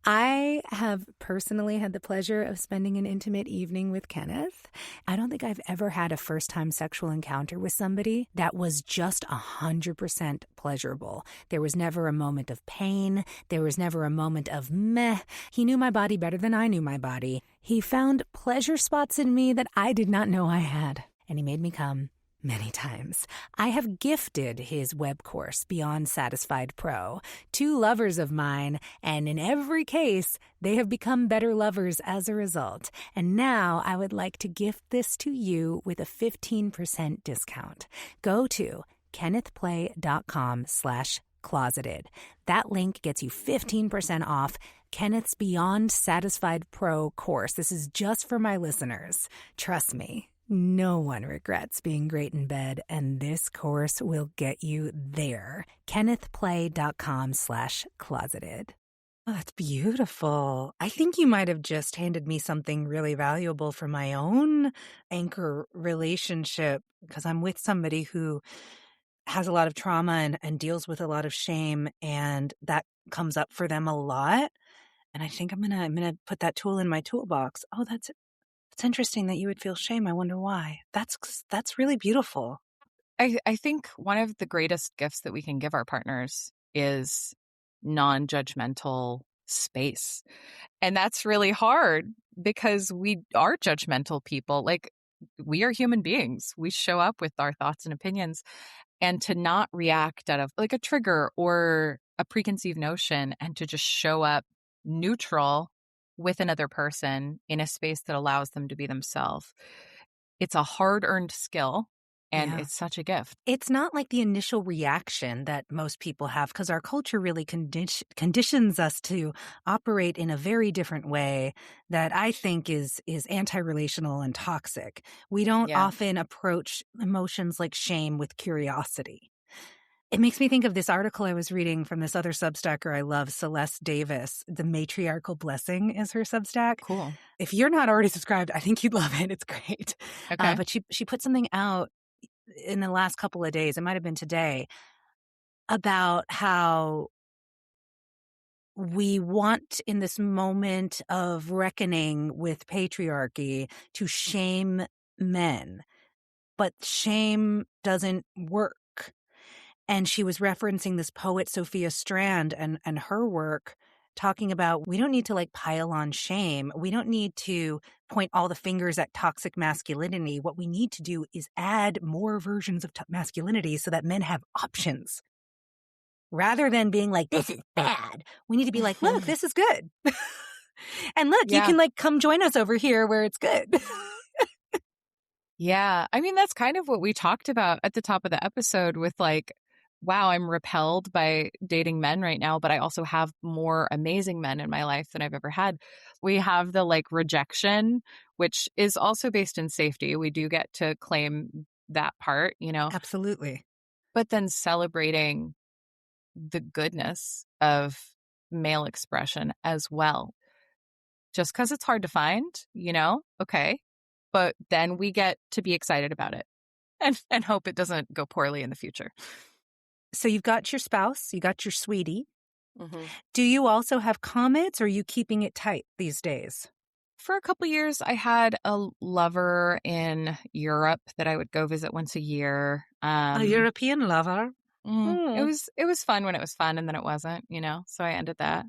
S3: I have personally had the pleasure of spending an intimate evening with Kenneth. I don't think I've ever had a first-time sexual encounter with somebody that was just 100% pleasurable. There was never a moment of pain. There was never a moment of meh. He knew my body better than I knew my body. He found pleasure spots in me that I did not know I had, and he made me come many times. I have gifted his web course, Beyond Satisfied Pro, to lovers of mine, and in every case, they have become better lovers as a result. And now I would like to gift this to you with a 15% discount. Go to kennethplay.com/closeted. That link gets you 15% off Kenneth's Beyond Satisfied Pro course. This is just for my listeners. Trust me. No one regrets being great in bed, and this course will get you there. KennethPlay.com/closeted. Oh, that's beautiful. I think you might have just handed me something really valuable for my own anchor relationship, because I'm with somebody who has a lot of trauma and deals with a lot of shame, and that comes up for them a lot. And I think I'm gonna put that tool in my toolbox. Oh, it's interesting that you would feel shame. I wonder why. That's really beautiful.
S1: I think one of the greatest gifts that we can give our partners is non-judgmental space. And that's really hard because we are judgmental people. Like, we are human beings. We show up with our thoughts and opinions, and to not react out of like a trigger or a preconceived notion, and to just show up neutral with another person in a space that allows them to be themselves. It's a hard-earned skill, and
S3: Yeah.
S1: it's such a gift.
S3: It's not like the initial reaction that most people have, because our culture really conditions us to operate in a very different way that I think is anti-relational and toxic. We don't
S1: Yeah.
S3: often approach emotions like shame with curiosity. It makes me think of this article I was reading from this other Substacker I love, Celeste Davis. The Matriarchal Blessing is her Substack.
S1: Cool.
S3: If you're not already subscribed, I think you'd love it. It's great.
S1: Okay.
S3: But she put something out in the last couple of days, it might have been today, about how we want in this moment of reckoning with patriarchy to shame men, but shame doesn't work. And she was referencing this poet, Sophia Strand, and her work, talking about we don't need to like pile on shame. We don't need to point all the fingers at toxic masculinity. What we need to do is add more versions of masculinity so that men have options. Rather than being like, this is bad, we need to be like, look, this is good. And look, you
S1: Yeah.
S3: can like come join us over here where it's good.
S1: Yeah. I mean, that's kind of what we talked about at the top of the episode with like, wow, I'm repelled by dating men right now, but I also have more amazing men in my life than I've ever had. We have the like rejection, which is also based in safety. We do get to claim that part, you know,
S3: Absolutely.
S1: but then celebrating the goodness of male expression as well. Just because it's hard to find, you know, okay. But then we get to be excited about it and hope it doesn't go poorly in the future.
S3: So you've got your spouse, you got your sweetie.
S1: Mm-hmm.
S3: Do you also have comments, or are you keeping it tight these days?
S1: For a couple years, I had a lover in Europe that I would go visit once a year.
S3: A European lover?
S1: It was fun when it was fun, and then it wasn't, you know. So I ended that.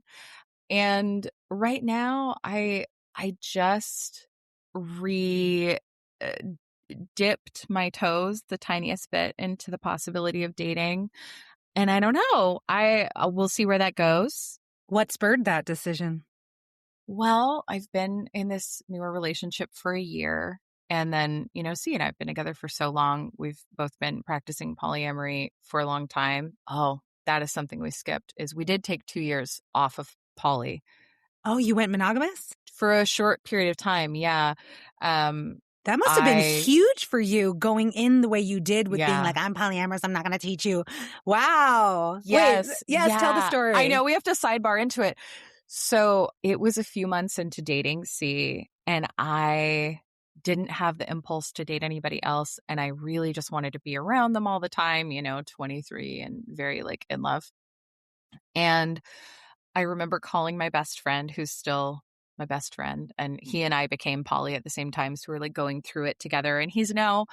S1: And right now, I just dipped my toes the tiniest bit into the possibility of dating, and I don't know. I will see where that goes.
S3: What spurred that decision?
S1: Well, I've been in this newer relationship for a year. And then, you know, C and I have been together for so long. We've both been practicing polyamory for a long time. Oh, that is something we skipped, is we did take 2 years off of poly
S3: Oh, you went monogamous?
S1: for a short period of time. Yeah.
S3: That must have been huge for you, going in the way you did with being like, I'm polyamorous, I'm not going to teach you. Wow.
S1: Yes.
S3: Wait, yes, tell the story.
S1: I know, we have to sidebar into it. So it was a few months into dating C, and I didn't have the impulse to date anybody else. And I really just wanted to be around them all the time, you know, 23 and very like in love. And I remember calling my best friend, who's still my best friend, and he and I became poly at the same time. So we're like going through it together. And he's now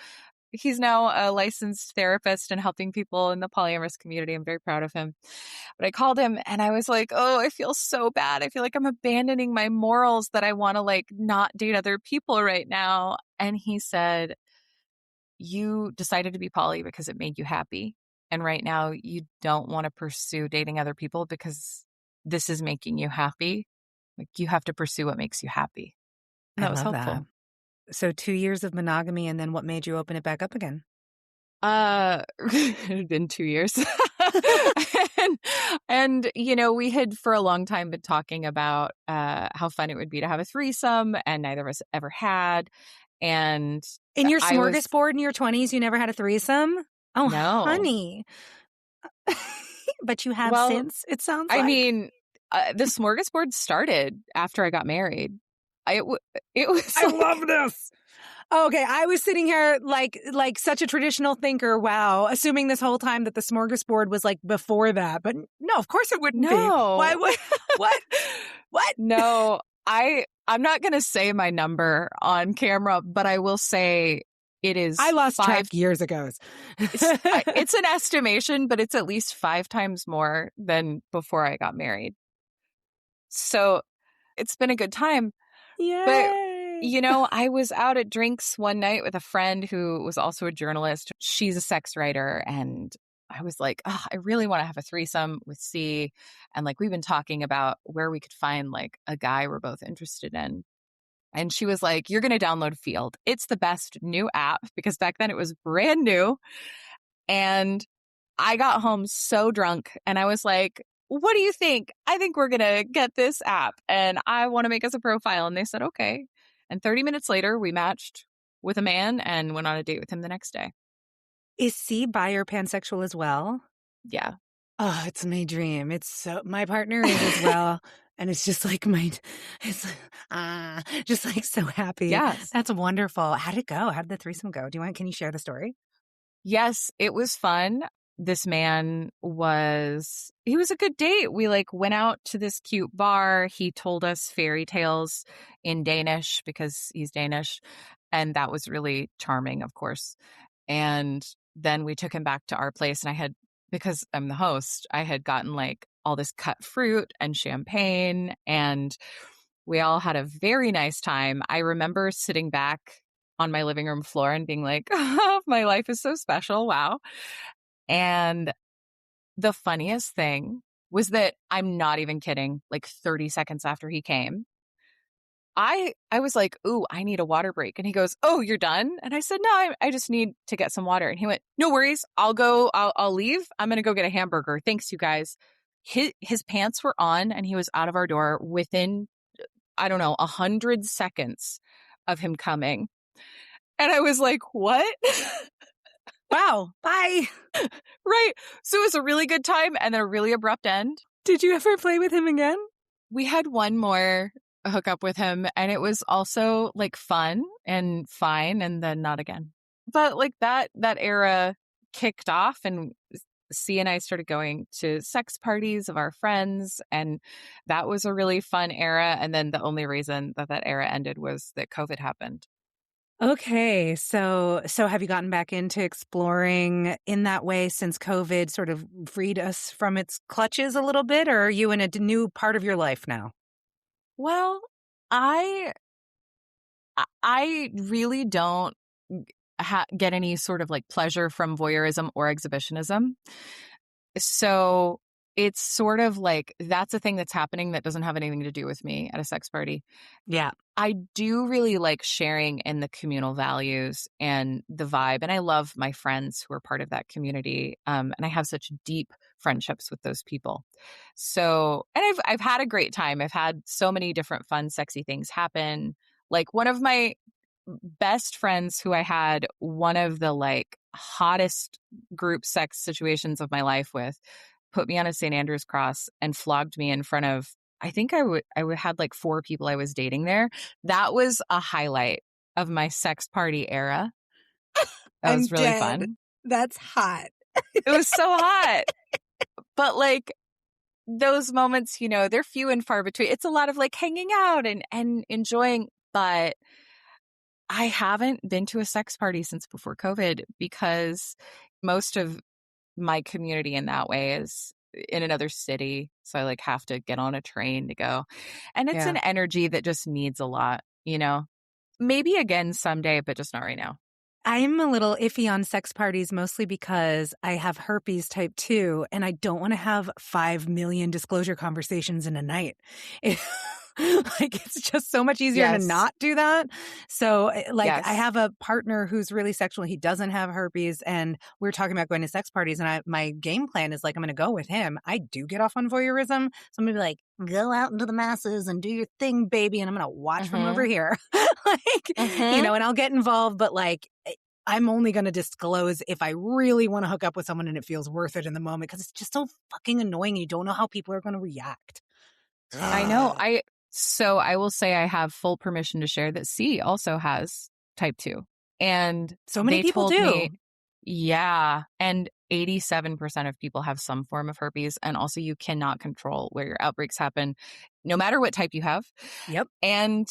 S1: a licensed therapist and helping people in the polyamorous community. I'm very proud of him. But I called him and I was like, oh, I feel so bad. I feel like I'm abandoning my morals that I want to like not date other people right now. And he said, you decided to be poly because it made you happy. And right now you don't want to pursue dating other people because this is making you happy. Like, you have to pursue what makes you happy. And that was helpful.
S3: So 2 years of monogamy, and then what made you open it back up again?
S1: It had been 2 years. and, you know, we had for a long time been talking about how fun it would be to have a threesome, and neither of us ever had. And
S3: In your
S1: I was
S3: smorgasbord in your 20s, you never had a threesome? Oh,
S1: no.
S3: honey. But you have
S1: Well,
S3: since, it sounds
S1: I
S3: like.
S1: mean, the smorgasbord started after I got married. It was
S3: I
S1: like
S3: love this. Okay, I was sitting here like such a traditional thinker. Wow, assuming this whole time that the smorgasbord was like before that, but no, of course it wouldn't be. Why
S1: no.
S3: would what? What?
S1: No, I'm not going to say my number on camera, but I will say it
S3: I
S1: is
S3: lost
S1: 5.
S3: track years ago.
S1: It's an estimation, but it's at least 5 times more than before I got married. So it's been a good time. But,
S3: Yay!
S1: I was out at drinks one night with a friend who was also a journalist. She's a sex writer. And I was like, oh, I really want to have a threesome with C. And like, we've been talking about where we could find like a guy we're both interested in. And she was like, you're going to download Field. It's the best new app because back then it was brand new. And I got home so drunk and I was like, what do you think? I think we're going to get this app and I want to make us a profile. And they said, okay. And 30 minutes later, we matched with a man and went on a date with him the next day.
S3: Is C bi or pansexual as well?
S1: Yeah.
S3: Oh, it's my dream. It's so my partner is as well. And it's just like it's just like so happy.
S1: Yes.
S3: That's wonderful. How'd it go? How did the threesome go? Can you share the story?
S1: Yes, it was fun. This man he was a good date. We like went out to this cute bar. He told us fairy tales in Danish because he's Danish. And that was really charming, of course. And then we took him back to our place and because I'm the host, I had gotten like all this cut fruit and champagne and we all had a very nice time. I remember sitting back on my living room floor and being like, oh, my life is so special. Wow. And the funniest thing was that I'm not even kidding. Like 30 seconds after he came, I was like, ooh, I need a water break. And he goes, oh, you're done? And I said, no, I just need to get some water. And he went, no worries. I'll leave. I'm going to go get a hamburger. Thanks, you guys. His pants were on and he was out of our door within, I don't know, 100 seconds of him coming. And I was like, what?
S3: Wow. Bye.
S1: Right. So it was a really good time and then a really abrupt end.
S3: Did you ever play with him again?
S1: We had one more hookup with him and it was also like fun and fine and then not again. But like that era kicked off and C and I started going to sex parties of our friends and that was a really fun era. And then the only reason that era ended was that COVID happened.
S3: Okay. So have you gotten back into exploring in that way since COVID sort of freed us from its clutches a little bit, or are you in a new part of your life now?
S1: Well, I really don't get any sort of like pleasure from voyeurism or exhibitionism. So it's sort of like that's a thing that's happening that doesn't have anything to do with me at a sex party.
S3: Yeah.
S1: I do really like sharing in the communal values and the vibe. And I love my friends who are part of that community. And I have such deep friendships with those people. So, and I've had a great time. I've had so many different fun, sexy things happen. Like one of my best friends who I had one of the like hottest group sex situations of my life with put me on a St. Andrew's cross and flogged me in front of, I think I had like 4 people I was dating there. That was a highlight of my sex party era. That was really fun.
S3: That's hot.
S1: It was so hot. But like those moments, they're few and far between. It's a lot of like hanging out and enjoying, but I haven't been to a sex party since before COVID because most of my community in that way is in another city. So I like have to get on a train to go. And it's an energy that just needs a lot, maybe again someday, but just not right now.
S3: I'm a little iffy on sex parties, mostly because I have herpes type 2 and I don't want to have 5 million disclosure conversations in a night. Like, it's just so much easier to
S1: Yes.
S3: not do that. So, like, I
S1: Yes.
S3: have a partner who's really sexual. He doesn't have herpes, and we're talking about going to sex parties. And my game plan is like, I'm going to go with him. I do get off on voyeurism. So I'm going to be like, go out into the masses and do your thing, baby. And I'm going to watch from over here. Like,
S1: Mhm.
S3: and I'll get involved, but like, I'm only going to disclose if I really want to hook up with someone and it feels worth it in the moment, because it's just so fucking annoying. You don't know how people are going to react.
S1: I know. So I will say I have full permission to share that C also has type 2. And
S3: So many
S1: they
S3: people
S1: told
S3: do.
S1: me, yeah, and 87% of people have some form of herpes. And also you cannot control where your outbreaks happen, no matter what type you have.
S3: Yep.
S1: And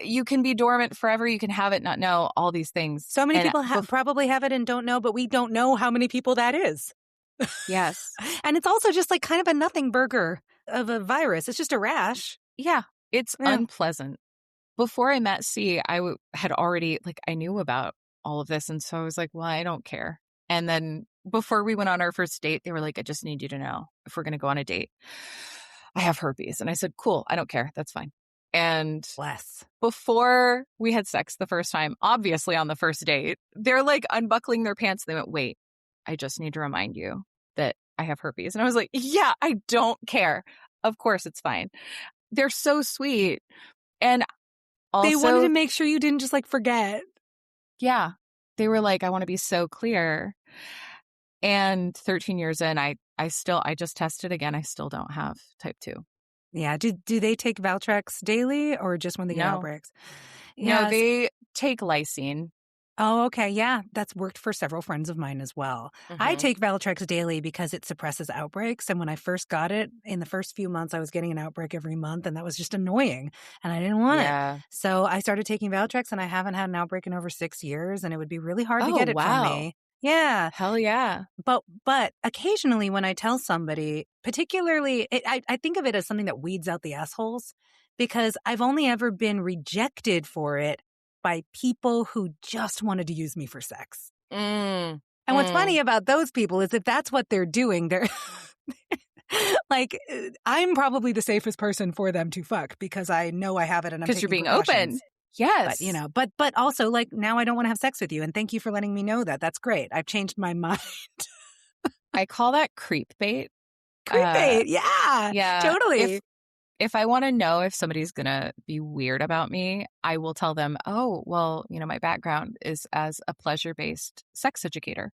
S1: you can be dormant forever. You can have it, not know, all these things.
S3: So many
S1: And
S3: people probably have it and don't know, but we don't know how many people that is.
S1: yes.
S3: And it's also just like kind of a nothing burger of a virus. It's just a rash.
S1: Yeah, it's
S3: Yeah.
S1: unpleasant. Before I met C, had already, like, I knew about all of this. And so I was like, well, I don't care. And then before we went on our first date, they were like, I just need you to know, if we're going to go on a date, I have herpes. And I said, cool, I don't care. That's fine. And
S3: Bless.
S1: before we had sex the first time, obviously on the first date, they're like unbuckling their pants. They went, wait, I just need to remind you that I have herpes. And I was like, yeah, I don't care. Of course it's fine. They're so sweet. And also,
S3: They wanted to make sure you didn't just like forget.
S1: yeah, they were like, I want to be so clear. And 13 years in, I just tested again. I still don't have type 2.
S3: Yeah. Do they take Valtrex daily or just when they get
S1: No.
S3: outbreaks?
S1: No, they take lysine.
S3: Oh, okay. Yeah, that's worked for several friends of mine as well. I
S1: Mhm.
S3: take Valtrex daily because it suppresses outbreaks. And when I first got it, in the first few months, I was getting an outbreak every month, and that was just annoying. And I didn't want it.
S1: Yeah.
S3: So I started taking Valtrex, and I haven't had an outbreak in over 6 years, and it would be really hard to
S1: Oh,
S3: get it from
S1: wow.
S3: me. Yeah.
S1: Hell yeah.
S3: But occasionally when I tell somebody, particularly, I think of it as something that weeds out the assholes, because I've only ever been rejected for it by people who just wanted to use me for sex. And what's funny about those people is if that's what they're doing, they're like, I'm probably the safest person for them to fuck because I know I have it and I'm
S1: Because you're
S3: taking
S1: being
S3: precautions.
S1: open. Yes.
S3: But but also, like, now I don't want to have sex with you, and thank you for letting me know that. That's great. I've changed my mind.
S1: I call that creep bait.
S3: Creep bait. Yeah.
S1: Yeah.
S3: Totally.
S1: If I want to know if somebody's going to be weird about me, I will tell them, oh, well, my background is as a pleasure-based sex educator.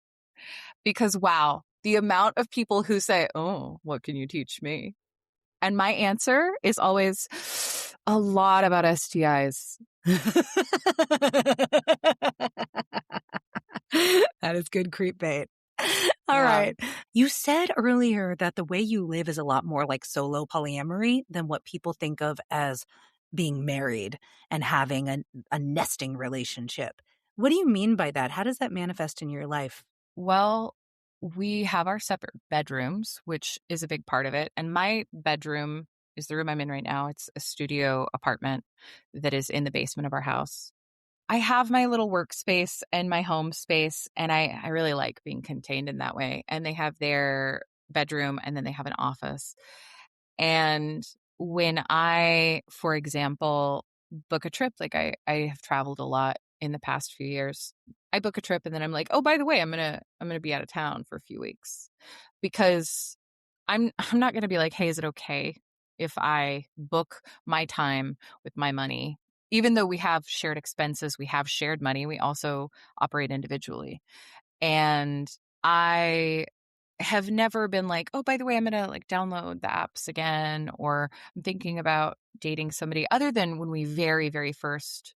S1: Because, wow, the amount of people who say, oh, what can you teach me? And my answer is always a lot about STIs.
S3: That is good creep bait. All
S1: Yeah.
S3: right. You said earlier that the way you live is a lot more like solo polyamory than what people think of as being married and having a nesting relationship. What do you mean by that? How does that manifest in your life?
S1: Well, we have our separate bedrooms, which is a big part of it. And my bedroom is the room I'm in right now. It's a studio apartment that is in the basement of our house. I have my little workspace and my home space, and I really like being contained in that way. And they have their bedroom, and then they have an office. And when I, for example, book a trip, like I have traveled a lot in the past few years, I book a trip and then I'm like, oh, by the way, I'm gonna be out of town for a few weeks, because I'm not gonna be like, hey, is it okay if I book my time with my money? Even though we have shared expenses, we have shared money, we also operate individually. And I have never been like, oh, by the way, I'm going to like download the apps again, or I'm thinking about dating somebody, other than when we very, very first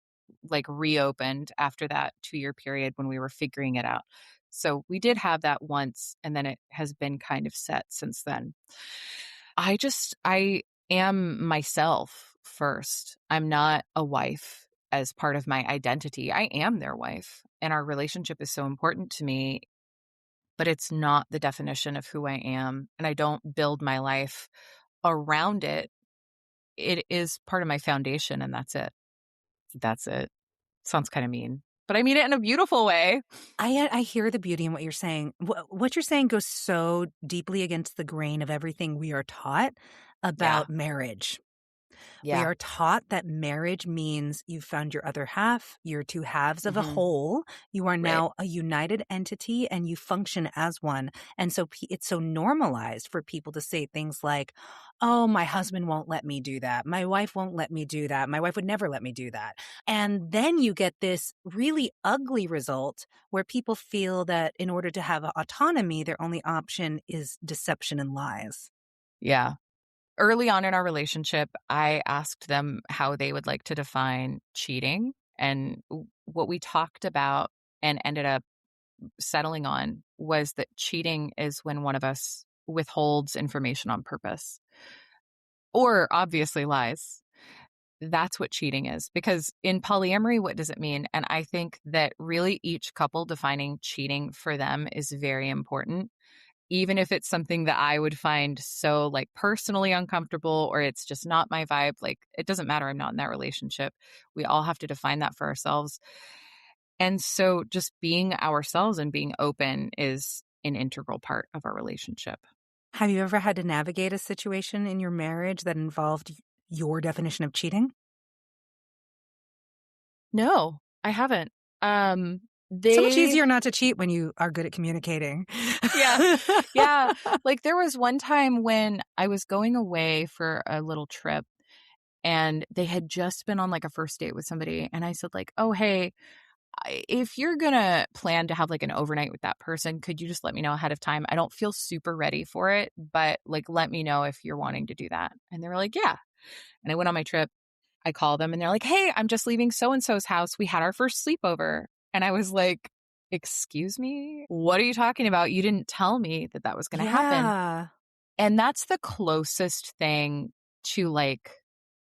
S1: like reopened after that 2-year period when we were figuring it out. So we did have that once, and then it has been kind of set since then. I am myself first. I'm not a wife as part of my identity. I am their wife, and our relationship is so important to me, but it's not the definition of who I am, and I don't build my life around it. It is part of my foundation, and that's it. That's it. Sounds kind of mean, but I mean it in a beautiful way.
S3: I hear the beauty in what you're saying. What you're saying goes so deeply against the grain of everything we are taught about marriage. We
S1: Yeah.
S3: are taught that marriage means you've found your other half, you're two halves of a
S1: Mhm.
S3: whole. You are
S1: Right.
S3: now a united entity and you function as one. And so it's so normalized for people to say things like, oh, my husband won't let me do that. My wife won't let me do that. My wife would never let me do that. And then you get this really ugly result where people feel that in order to have autonomy, their only option is deception and lies.
S1: Yeah. Early on in our relationship, I asked them how they would like to define cheating. And what we talked about and ended up settling on was that cheating is when one of us withholds information on purpose or obviously lies. That's what cheating is. Because in polyamory, what does it mean? And I think that really each couple defining cheating for them is very important. Even if it's something that I would find so like personally uncomfortable or it's just not my vibe, like it doesn't matter. I'm not in that relationship. We all have to define that for ourselves. And so just being ourselves and being open is an integral part of our relationship.
S3: Have you ever had to navigate a situation in your marriage that involved your definition of cheating?
S1: No, I haven't.
S3: So much
S1: They
S3: easier not to cheat when you are good at communicating.
S1: Yeah. Yeah. Like there was one time when I was going away for a little trip and they had just been on like a first date with somebody and I said like, "Oh, hey, if you're going to plan to have like an overnight with that person, could you just let me know ahead of time? I don't feel super ready for it, but like let me know if you're wanting to do that." And they were like, "Yeah." And I went on my trip. I call them and they're like, "Hey, I'm just leaving so and so's house. We had our first sleepover." And I was like, "Excuse me? What are you talking about? You didn't tell me that that was going to happen."
S3: Yeah.
S1: And that's the closest thing to like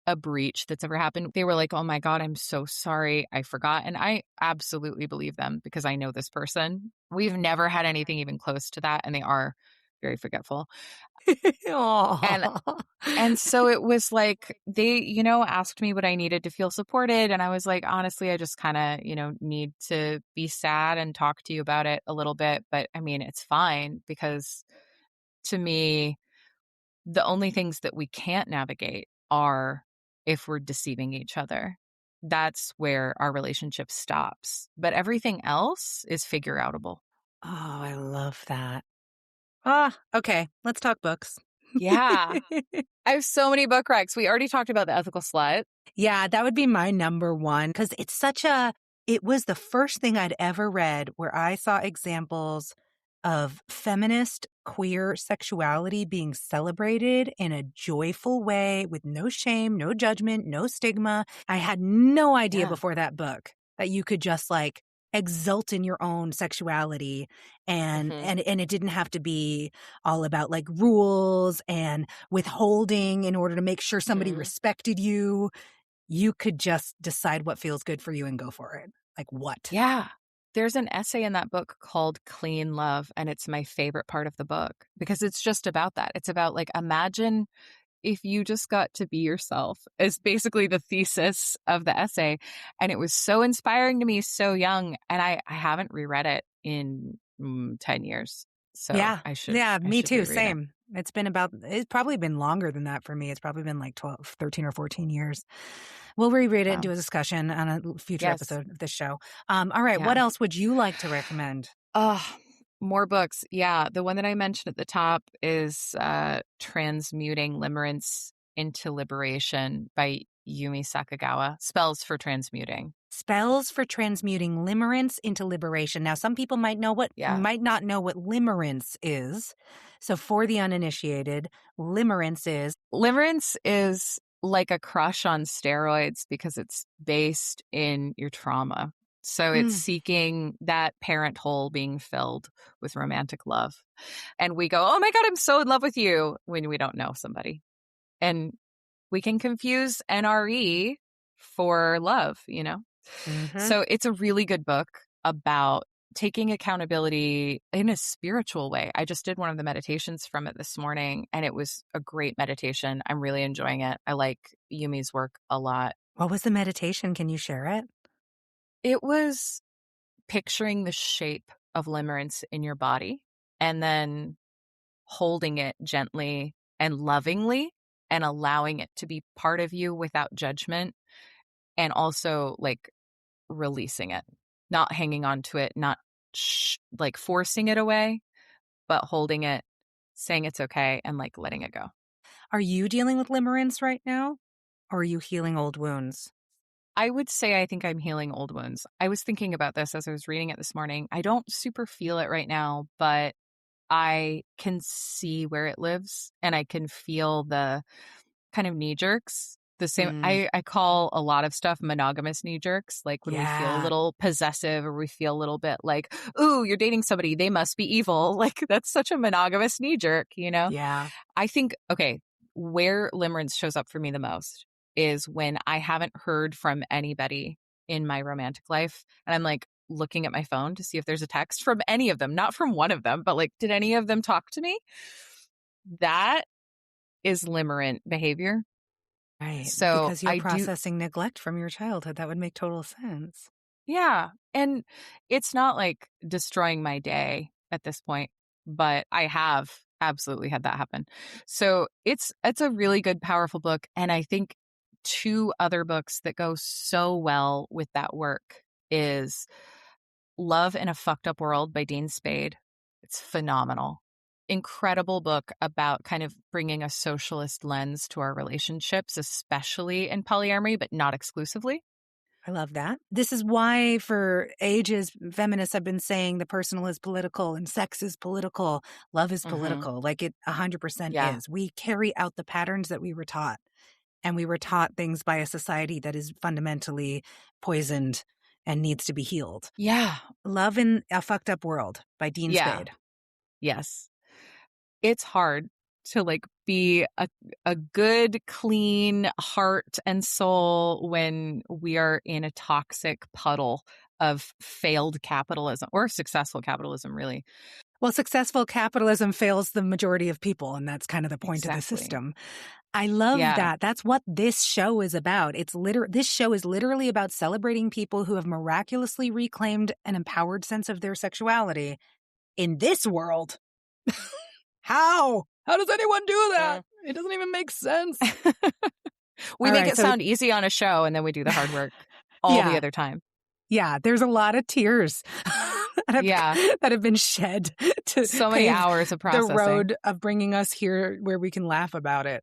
S1: a breach that's ever happened. They were like, "Oh my God, I'm so sorry. I forgot." And I absolutely believe them because I know this person. We've never had anything even close to that. And they are very forgetful. And
S3: Aw.
S1: and so it was like they, asked me what I needed to feel supported. And I was like, honestly, I just kind of, need to be sad and talk to you about it a little bit. But I mean, it's fine because to me, the only things that we can't navigate are if we're deceiving each other. That's where our relationship stops. But everything else is figure outable.
S3: Oh, I love that. Okay. Let's talk books.
S1: Yeah. I have so many book recs. We already talked about The Ethical Slut.
S3: Yeah, that would be my number one because it was the first thing I'd ever read where I saw examples of feminist queer sexuality being celebrated in a joyful way with no shame, no judgment, no stigma. I had no idea
S1: Yeah.
S3: before that book that you could just like exult in your own sexuality and
S1: Hmm.
S3: and it didn't have to be all about like rules and withholding in order to make sure somebody
S1: Hmm.
S3: respected you. You could just decide what feels good for you and go for it. Like what?
S1: Yeah. There's an essay in that book called Clean Love, and it's my favorite part of the book because it's just about that. It's about like, imagine if you just got to be yourself, is basically the thesis of the essay. And it was so inspiring to me so young. And I haven't reread it in 10 years. So
S3: Yeah.
S1: I should,
S3: Yeah,
S1: I
S3: me
S1: should
S3: too.
S1: reread it.
S3: Same. It's probably been longer than that for me. It's probably been like 12, 13, or 14 years. We'll reread it and
S1: Wow.
S3: do a discussion on a future
S1: Yes.
S3: episode of this show. All right. What
S1: Yeah.
S3: else would you like to recommend?
S1: Oh, more books. Yeah. The one that I mentioned at the top is Transmuting Limerence into Liberation by Yumi Sakagawa. Spells for transmuting.
S3: Spells for transmuting limerence into liberation. Now, some people
S1: Yeah.
S3: might not know what limerence is. So, for the uninitiated,
S1: Limerence is like a crush on steroids because it's based in your trauma. So it's
S3: Mm,
S1: seeking that parent hole being filled with romantic love. And we go, "Oh my God, I'm so in love with you," when we don't know somebody. And we can confuse NRE for love.
S3: mhm.
S1: So it's a really good book about taking accountability in a spiritual way. I just did one of the meditations from it this morning, and it was a great meditation. I'm really enjoying it. I like Yumi's work a lot.
S3: What was the meditation? Can you share it?
S1: It was picturing the shape of limerence in your body and then holding it gently and lovingly and allowing it to be part of you without judgment, and also like releasing it, not hanging on to it, not like forcing it away, but holding it, saying it's okay, and like letting it go.
S3: Are you dealing with limerence right now? Or are you healing old wounds?
S1: I would say I think I'm healing old wounds. I was thinking about this as I was reading it this morning. I don't super feel it right now, but I can see where it lives, and I can feel the kind of knee jerks. The same,
S3: Mm,
S1: I call a lot of stuff monogamous knee jerks, like when we feel a
S3: yeah.
S1: little possessive or we feel a little bit like, ooh, you're dating somebody, they must be evil. Like that's such a monogamous knee jerk, you know?
S3: Yeah.
S1: I think, okay, where limerence shows up for me the most is when I haven't heard from anybody in my romantic life. And I'm like looking at my phone to see if there's a text from any of them, not from one of them, but like, did any of them talk to me? That is limerent behavior.
S3: Right.
S1: So
S3: Because you're
S1: I do,
S3: processing neglect from your childhood. That would make total sense.
S1: yeah. And it's not like destroying my day at this point, but I have absolutely had that happen. So it's a really good, powerful book. And I think two other books that go so well with that work is Love in a Fucked Up World by Dean Spade. It's phenomenal. Incredible book about kind of bringing a socialist lens to our relationships, especially in polyamory, but not exclusively.
S3: I love that. This is why, for ages, feminists have been saying the personal is political and sex is political, love is
S1: Mm-hmm.
S3: political. Like it 100%
S1: Yeah.
S3: is. We carry out the patterns that we were taught. And we were taught things by a society that is fundamentally poisoned and needs to be healed.
S1: Yeah.
S3: Love in a Fucked Up World by Dean
S1: Yeah.
S3: Spade.
S1: Yes. It's hard to like be a good, clean heart and soul when we are in a toxic puddle of failed capitalism or successful capitalism, really.
S3: Well, successful capitalism fails the majority of people, and that's kind of the point of the
S1: Exactly.
S3: system. I love
S1: Yeah.
S3: that. That's what this show is about. This show is literally about celebrating people who have miraculously reclaimed an empowered sense of their sexuality in this world. How? How does anyone do that?
S1: Mm.
S3: It doesn't even make sense.
S1: We
S3: All
S1: make
S3: right,
S1: it
S3: so
S1: sound easy on a show and then we do the hard work all the
S3: yeah,
S1: other time.
S3: yeah, there's a lot of tears
S1: Yeah.
S3: that have been shed to
S1: So many
S3: pave
S1: hours of
S3: the
S1: processing.
S3: road of bringing us here where we can laugh about it.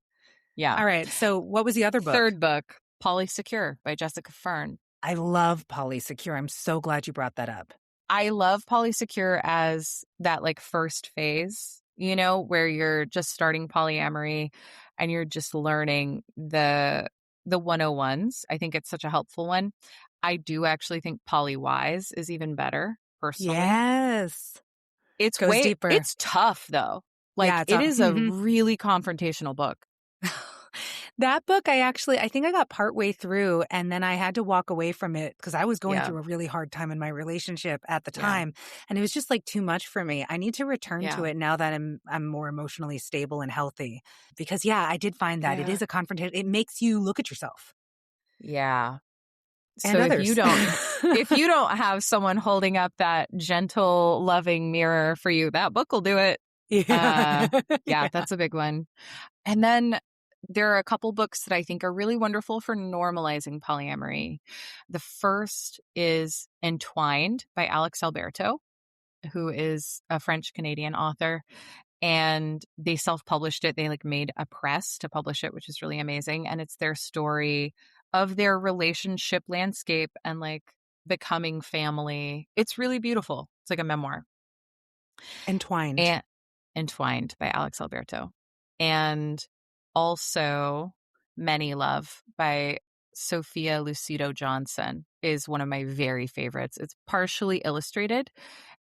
S1: Yeah.
S3: All right, so what was the other book?
S1: Third book, Polysecure by Jessica Fern.
S3: I love Polysecure. I'm so glad you brought that up.
S1: I love Polysecure as that like first phase, you know, where you're just starting polyamory and you're just learning the 101s. I think it's such a helpful one. I do actually think Polywise is even better personally.
S3: Yes. Goes deeper.
S1: It's tough though.
S3: Yeah,
S1: Like
S3: it's
S1: it
S3: a
S1: is a really confrontational book.
S3: That book, I think I got partway through and then I had to walk away from it because I was going
S1: Yeah.
S3: through a really hard time in my relationship at the
S1: Yeah.
S3: time. And it was just like too much for me. I need to return to
S1: Yeah.
S3: it now that I'm more emotionally stable and healthy. Because yeah, I did find that it
S1: Yeah.
S3: is a confrontation. It makes you look at yourself
S1: Yeah.
S3: and
S1: So
S3: others.
S1: if you don't have someone holding up that gentle, loving mirror for you, that book will do it.
S3: Yeah.
S1: Yeah, that's a big one. And then there are a couple books that I think are really wonderful for normalizing polyamory. The first is Entwined by Alex Alberto, who is a French Canadian author. And they self-published it. They like made a press to publish it, which is really amazing. And it's their story of their relationship landscape and like becoming family. It's really beautiful. It's like a memoir.
S3: Entwined.
S1: And Entwined by Alex Alberto. And also Many Love by Sophia Lucido Johnson is one of my very favorites. It's partially illustrated,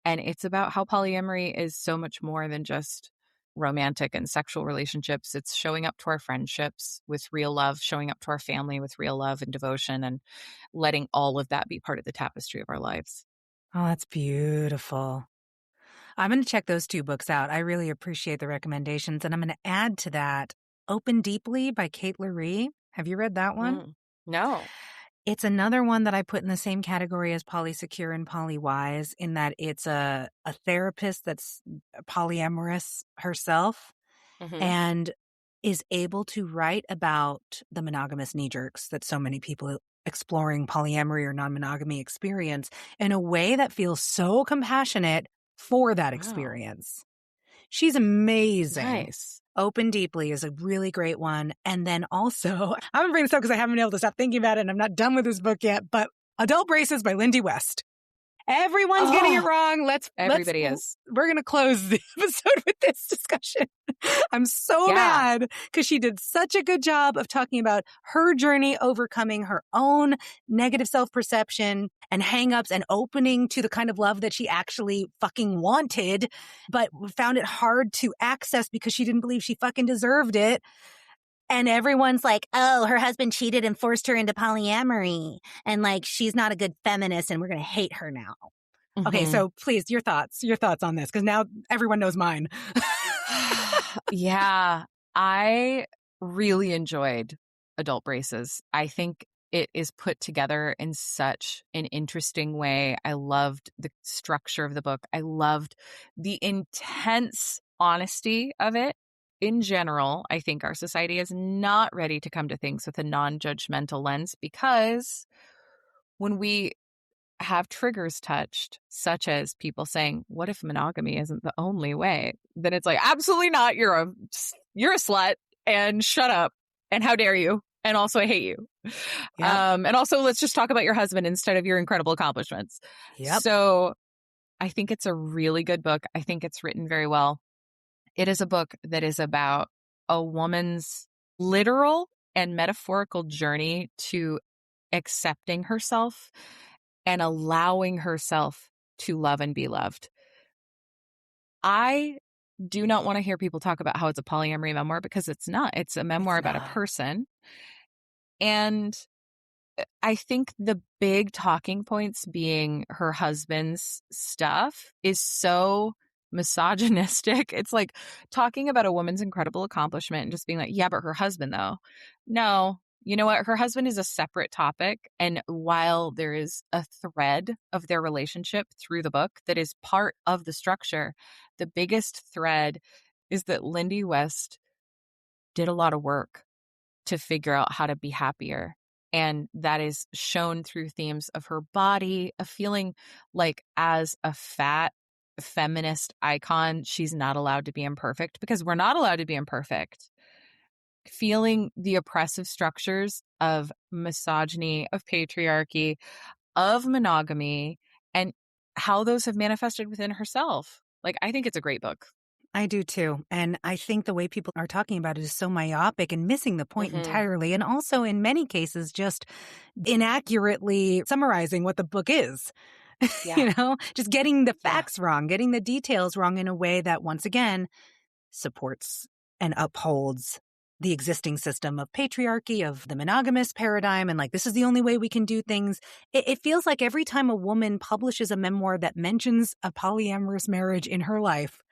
S1: and it's about how polyamory is so much more than just romantic and sexual relationships. It's showing up to our friendships with real love, showing up to our family with real love and devotion, and letting all of that be part of the tapestry of our lives.
S3: Oh, that's beautiful. I'm going to check those two books out. I really appreciate the recommendations. And I'm going to add to that Open Deeply by Kate Lurie. Have you read that one?
S1: No.
S3: It's another one that I put in the same category as Polysecure and Polywise in that it's a therapist that's polyamorous herself.
S1: Mm-hmm.
S3: And is able to write about the monogamous knee jerks that so many people exploring polyamory or non-monogamy experience in a way that feels so compassionate for that
S1: Wow.
S3: experience. She's amazing.
S1: Nice.
S3: Open Deeply is a really great one. And then also, I'm going to bring this up because I haven't been able to stop thinking about it and I'm not done with this book yet, but Adult Braces by Lindy West. Everyone's getting it
S1: Oh,
S3: wrong.
S1: everybody is.
S3: We're going to close the episode with this discussion. I'm so
S1: Yeah.
S3: mad because she did such a good job of talking about her journey overcoming her own negative self-perception and hangups and opening to the kind of love that she actually fucking wanted, but found it hard to access because she didn't believe she fucking deserved it. And everyone's like, oh, her husband cheated and forced her into polyamory. And like, she's not a good feminist and we're going to hate her now. Okay,
S1: Mhm.
S3: so please, your thoughts on this, because now everyone knows mine.
S1: Yeah, I really enjoyed Adult Braces. I think it is put together in such an interesting way. I loved the structure of the book. I loved the intense honesty of it. In general, I think our society is not ready to come to things with a non-judgmental lens because when we have triggers touched, such as people saying, what if monogamy isn't the only way? Then it's like, absolutely not. You're a slut and shut up. And how dare you? And also, I hate you.
S3: Yep.
S1: And also, let's just talk about your husband instead of your incredible accomplishments.
S3: Yep.
S1: So I think it's a really good book. I think it's written very well. It is a book that is about a woman's literal and metaphorical journey to accepting herself and allowing herself to love and be loved. I do not want to hear people talk about how it's a polyamory memoir because it's not. It's a memoir about a person. And I think the big talking points being her husband's stuff is so misogynistic. It's like talking about a woman's incredible accomplishment and just being like, yeah, but her husband though. No, you know what? Her husband is a separate topic. And while there is a thread of their relationship through the book that is part of the structure, the biggest thread is that Lindy West did a lot of work to figure out how to be happier. And that is shown through themes of her body, of feeling like as a fat feminist icon, she's not allowed to be imperfect because we're not allowed to be imperfect. Feeling the oppressive structures of misogyny, of patriarchy, of monogamy, and how those have manifested within herself. Like, I think it's a great book.
S3: I do too. And I think the way people are talking about it is so myopic and missing the point entirely. And also, in many cases, just inaccurately summarizing what the book is.
S1: Yeah.
S3: You know, just getting the facts wrong, getting the details wrong in a way that, once again, supports and upholds the existing system of patriarchy, of the monogamous paradigm, and like, this is the only way we can do things. It feels like every time a woman publishes a memoir that mentions a polyamorous marriage in her life,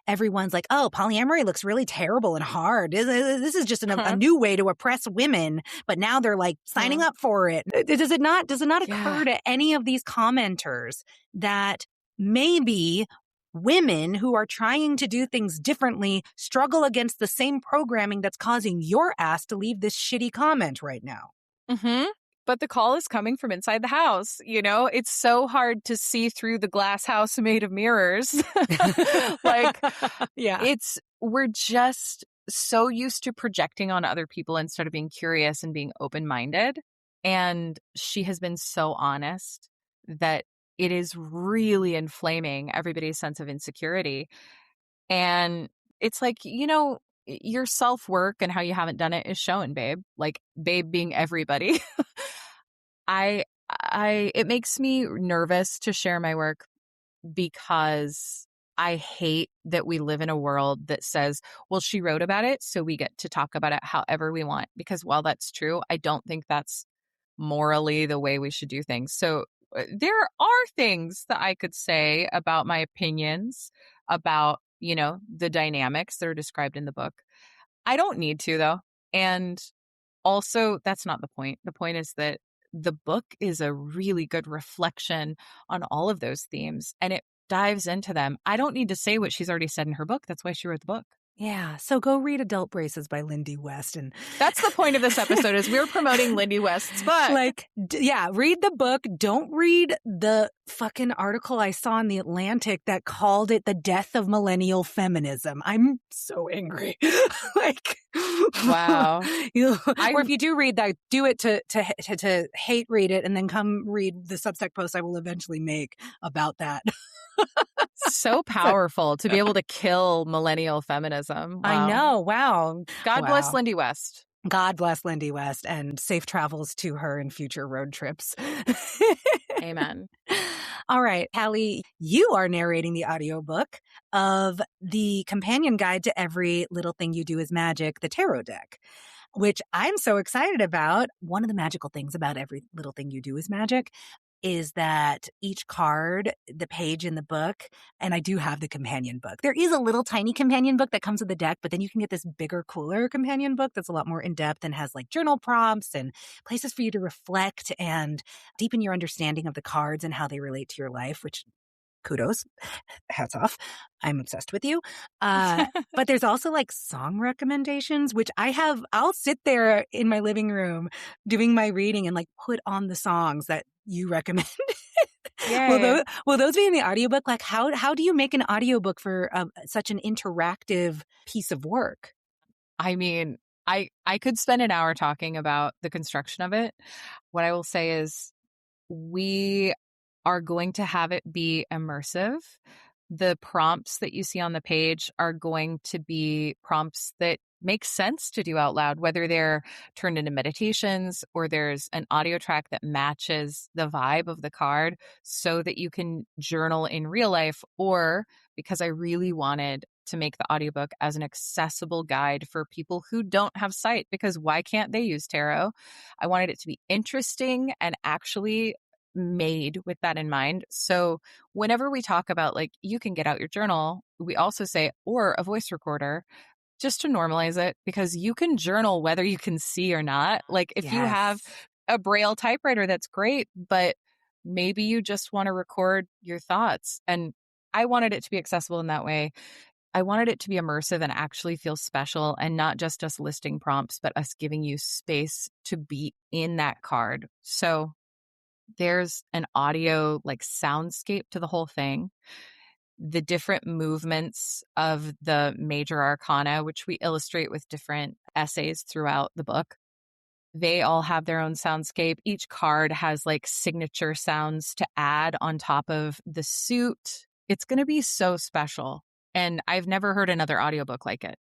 S3: everyone's like, oh, polyamory looks really terrible and hard. This is just a new way to oppress women. But now they're like signing up for it. Does it not occur to any of these commenters that maybe women who are trying to do things differently struggle against the same programming that's causing your ass to leave this shitty comment right now?
S1: But the call is coming from inside the house. You know, it's so hard to see through the glass house made of mirrors. Like, we're just so used to projecting on other people instead of being curious and being open-minded. And she has been so honest that it is really inflaming everybody's sense of insecurity. And it's like, you know, your self-work and how you haven't done it is shown, babe. Like, babe being everybody. It makes me nervous to share my work because I hate that we live in a world that says, well, she wrote about it, so we get to talk about it however we want. Because while that's true, I don't think that's morally the way we should do things. So there are things that I could say about my opinions about, you know, the dynamics that are described in the book. I don't need to, though. And also, that's not the point. The point is that the book is a really good reflection on all of those themes and it dives into them. I don't need to say what she's already said in her book. That's why she wrote the book.
S3: Yeah. So go read Adult Braces by Lindy West and
S1: That's the point of this episode is we're promoting Lindy West's book.
S3: like, yeah, read the book. Don't read the fucking article I saw in the Atlantic that called it the death of millennial feminism. I'm so angry. Like,
S1: Wow.
S3: or if you do read that, do it to hate read it and then come read the Substack post I will eventually make about that.
S1: So powerful to be able to kill millennial feminism. Wow.
S3: I know. Wow.
S1: God bless
S3: Wow.
S1: Lindy West.
S3: God bless Lindy West and safe travels to her in future road trips.
S1: Amen.
S3: All right, Callie, you are narrating the audiobook of the companion guide to Every Little Thing You Do is Magic, the tarot deck, which I'm so excited about. One of the magical things about Every Little Thing You Do is Magic is that each card, the page in the book, and I do have the companion book. There is a little tiny companion book that comes with the deck, but then you can get this bigger, cooler companion book that's a lot more in-depth and has like journal prompts and places for you to reflect and deepen your understanding of the cards and how they relate to your life, which kudos, hats off. I'm obsessed with you. But there's also like song recommendations, which I'll sit there in my living room doing my reading and like put on the songs that you recommend. Will those be in the audiobook? Like how do you make an audiobook for such an interactive piece of work?
S1: I mean, I could spend an hour talking about the construction of it. What I will say is we are going to have it be immersive. The prompts that you see on the page are going to be prompts that make sense to do out loud, whether they're turned into meditations or there's an audio track that matches the vibe of the card so that you can journal in real life, or because I really wanted to make the audiobook as an accessible guide for people who don't have sight, because why can't they use tarot? I wanted it to be interesting and actually made with that in mind. So whenever we talk about like, you can get out your journal, we also say, or a voice recorder, just to normalize it, because you can journal whether you can see or not. Like if you have a Braille typewriter, that's great, but maybe you just want to record your thoughts. And I wanted it to be accessible in that way. I wanted it to be immersive and actually feel special, and not just us listing prompts, but us giving you space to be in that card. So there's an audio like soundscape to the whole thing. The different movements of the major arcana, which we illustrate with different essays throughout the book, they all have their own soundscape. Each card has like signature sounds to add on top of the suit. It's going to be so special. And I've never heard another audiobook like it.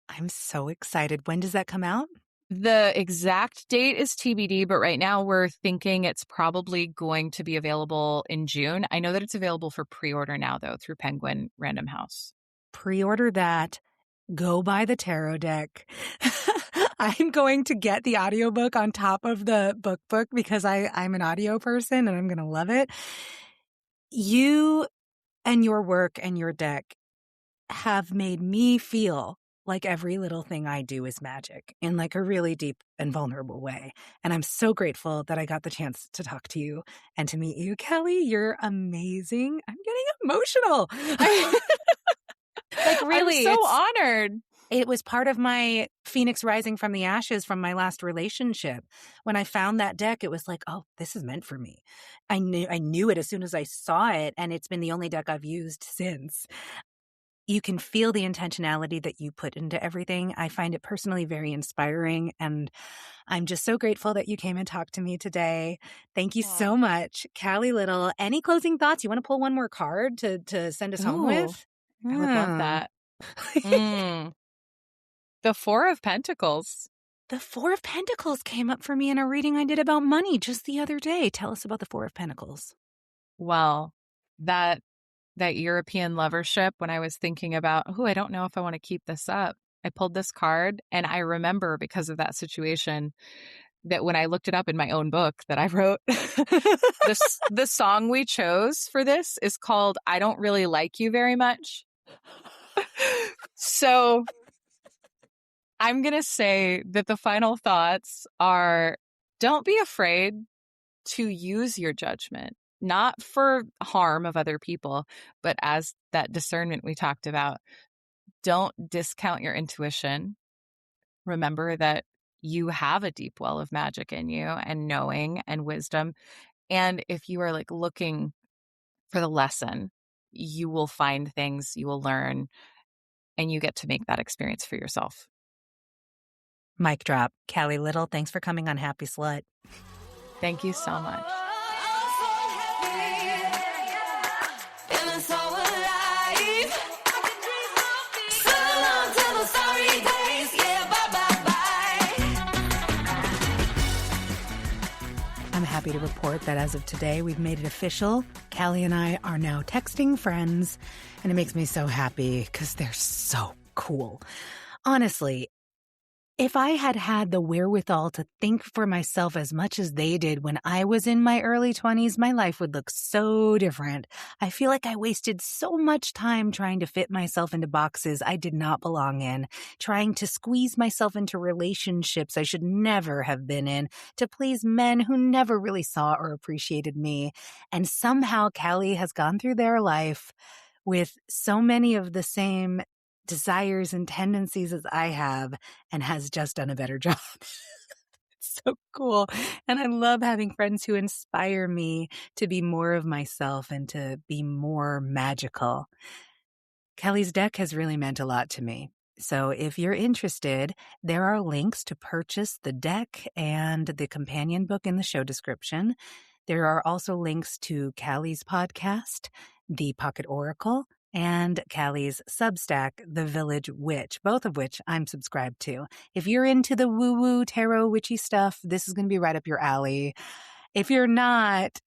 S3: I'm so excited. When does that come out?
S1: The exact date is TBD, but right now we're thinking it's probably going to be available in June. I know that it's available for pre-order now, though, through Penguin Random House.
S3: Pre-order that. Go buy the tarot deck. I'm going to get the audiobook on top of the book because I'm an audio person and I'm going to love it. You and your work and your deck have made me feel like every little thing I do is magic in like a really deep and vulnerable way. And I'm so grateful that I got the chance to talk to you and to meet you. Callie, you're amazing. I'm getting emotional. Like really,
S1: I'm so honored.
S3: It was part of my Phoenix rising from the ashes from my last relationship. When I found that deck, it was like, oh, this is meant for me. I knew it as soon as I saw it, and it's been the only deck I've used since. You can feel the intentionality that you put into everything. I find it personally very inspiring, and I'm just so grateful that you came and talked to me today. Thank you so much. Callie Little, any closing thoughts? You want to pull one more card to send us home with?
S1: I would love that. The Four of Pentacles.
S3: The Four of Pentacles came up for me in a reading I did about money just the other day. Tell us about the Four of Pentacles.
S1: Well, that European lovership, when I was thinking about, I don't know if I want to keep this up, I pulled this card, and I remember, because of that situation, that when I looked it up in my own book that I wrote, the song we chose for this is called I Don't Really Like You Very Much. So I'm going to say that the final thoughts are, don't be afraid to use your judgment, not for harm of other people, but as that discernment we talked about. don't discount your intuition. Remember that you have a deep well of magic in you and knowing and wisdom. And if you are like looking for the lesson, you will find things, you will learn, and you get to make that experience for yourself.
S3: Mic drop. Callie Little, thanks for coming on Happy Slut.
S1: Thank you so much.
S2: I'm so happy, feeling so alive. So long till the sorry days, yeah, bye.
S3: I'm happy to report that as of today, we've made it official. Callie and I are now texting friends, and it makes me so happy because they're so cool. Honestly, if I had had the wherewithal to think for myself as much as they did when I was in my early 20s, my life would look so different. I feel like I wasted so much time trying to fit myself into boxes I did not belong in, trying to squeeze myself into relationships I should never have been in, to please men who never really saw or appreciated me. And somehow Callie has gone through their life with so many of the same desires and tendencies as I have, and has just done a better job. It's so cool. And I love having friends who inspire me to be more of myself and to be more magical. Kelly's deck has really meant a lot to me. So if you're interested, there are links to purchase the deck and the companion book in the show description. There are also links to Callie's podcast, The Pocket Oracle, and Callie's Substack, The Village Witch, both of which I'm subscribed to. If you're into the woo-woo, tarot, witchy stuff, this is going to be right up your alley. If you're not,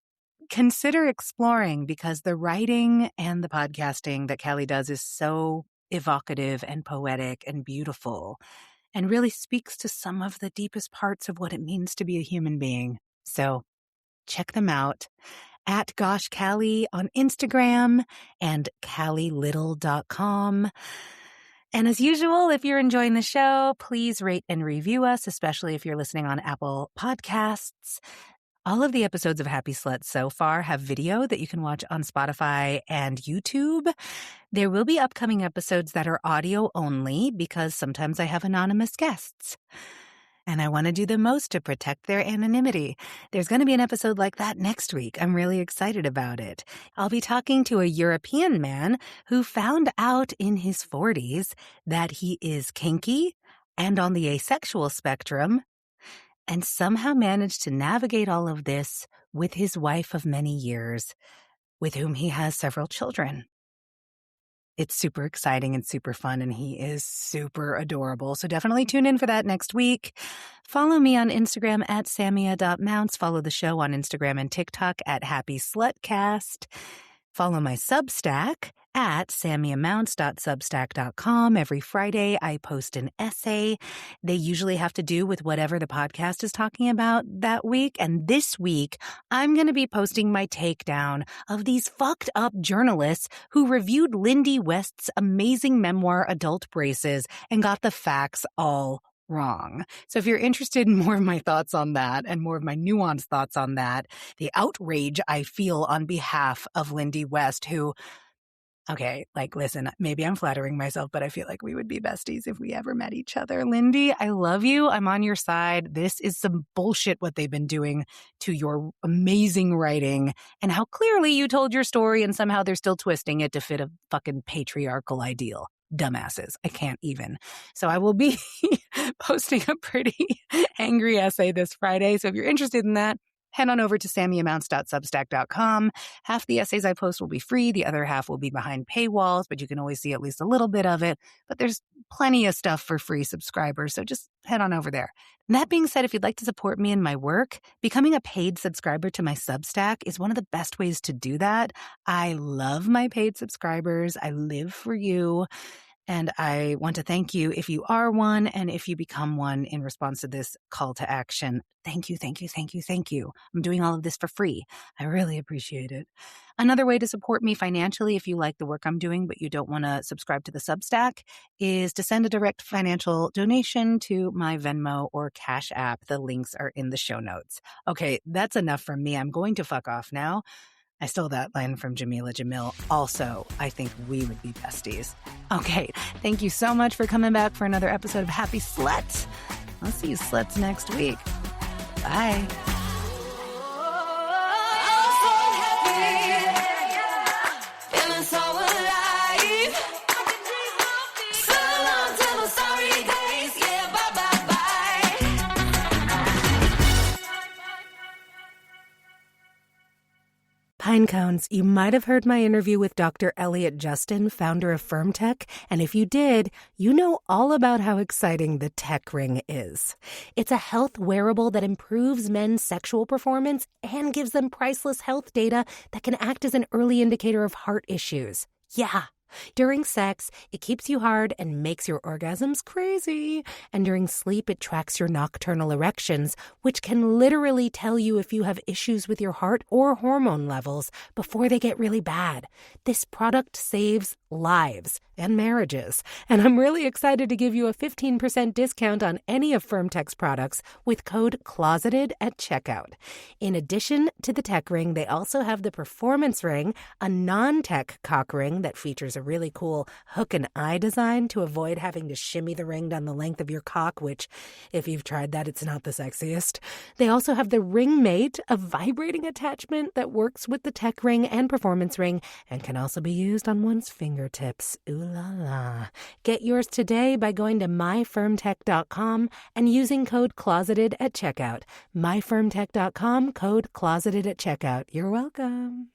S3: consider exploring, because the writing and the podcasting that Callie does is so evocative and poetic and beautiful, and really speaks to some of the deepest parts of what it means to be a human being. So check them out at Gosh Callie on Instagram and callielittle.com. And as usual, if you're enjoying the show, please rate and review us, especially if you're listening on Apple Podcasts. All of the episodes of Happy Slut so far have video that you can watch on Spotify and YouTube. There will be upcoming episodes that are audio only because sometimes I have anonymous guests, and I want to do the most to protect their anonymity. There's going to be an episode like that next week. I'm really excited about it. I'll be talking to a European man who found out in his 40s that he is kinky and on the asexual spectrum, and somehow managed to navigate all of this with his wife of many years, with whom he has several children. It's super exciting and super fun, and he is super adorable. So definitely tune in for that next week. Follow me on Instagram at samia.mounts. Follow the show on Instagram and TikTok at Happy Slutcast. Follow my Substack at samiamounts.substack.com. Every Friday, I post an essay. They usually have to do with whatever the podcast is talking about that week. And this week, I'm going to be posting my takedown of these fucked up journalists who reviewed Lindy West's amazing memoir, Adult Braces, and got the facts all wrong. So if you're interested in more of my thoughts on that and more of my nuanced thoughts on that, the outrage I feel on behalf of Lindy West, who, okay, like, listen, maybe I'm flattering myself, but I feel like we would be besties if we ever met each other. Lindy, I love you. I'm on your side. This is some bullshit what they've been doing to your amazing writing, and how clearly you told your story and somehow they're still twisting it to fit a fucking patriarchal ideal. Dumbasses. I can't even. So I will be posting a pretty angry essay this Friday. So if you're interested in that, head on over to samiamounts.substack.com. Half the essays I post will be free. The other half will be behind paywalls, but you can always see at least a little bit of it. But there's plenty of stuff for free subscribers, so just head on over there. And that being said, if you'd like to support me in my work, becoming a paid subscriber to my Substack is one of the best ways to do that. I love my paid subscribers. I live for you. And I want to thank you if you are one, and if you become one in response to this call to action. Thank you, thank you, thank you, thank you. I'm doing all of this for free. I really appreciate it. Another way to support me financially, if you like the work I'm doing but you don't want to subscribe to the Substack, is to send a direct financial donation to my Venmo or Cash App. The links are in the show notes. Okay, that's enough from me. I'm going to fuck off now. I stole that line from Jamila Jamil. Also, I think we would be besties. Okay, thank you so much for coming back for another episode of Happy Sluts. I'll see you sluts next week. Bye. Pinecones, you might have heard my interview with Dr. Elliot Justin, founder of FirmTech, and if you did, you know all about how exciting the Tech Ring is. It's a health wearable that improves men's sexual performance and gives them priceless health data that can act as an early indicator of heart issues. Yeah. During sex, it keeps you hard and makes your orgasms crazy. And during sleep, it tracks your nocturnal erections, which can literally tell you if you have issues with your heart or hormone levels before they get really bad. This product saves lives and marriages. And I'm really excited to give you a 15% discount on any of FirmTech's products with code CLOSETED at checkout. In addition to the Tech Ring, they also have the Performance Ring, a non-tech cock ring that features a really cool hook and eye design to avoid having to shimmy the ring down the length of your cock, which, if you've tried that, it's not the sexiest. They also have the Ring Mate, a vibrating attachment that works with the Tech Ring and Performance Ring and can also be used on one's fingertips. Ooh la la. Get yours today by going to myfirmtech.com and using code CLOSETED at checkout. myfirmtech.com, code CLOSETED at checkout. You're welcome.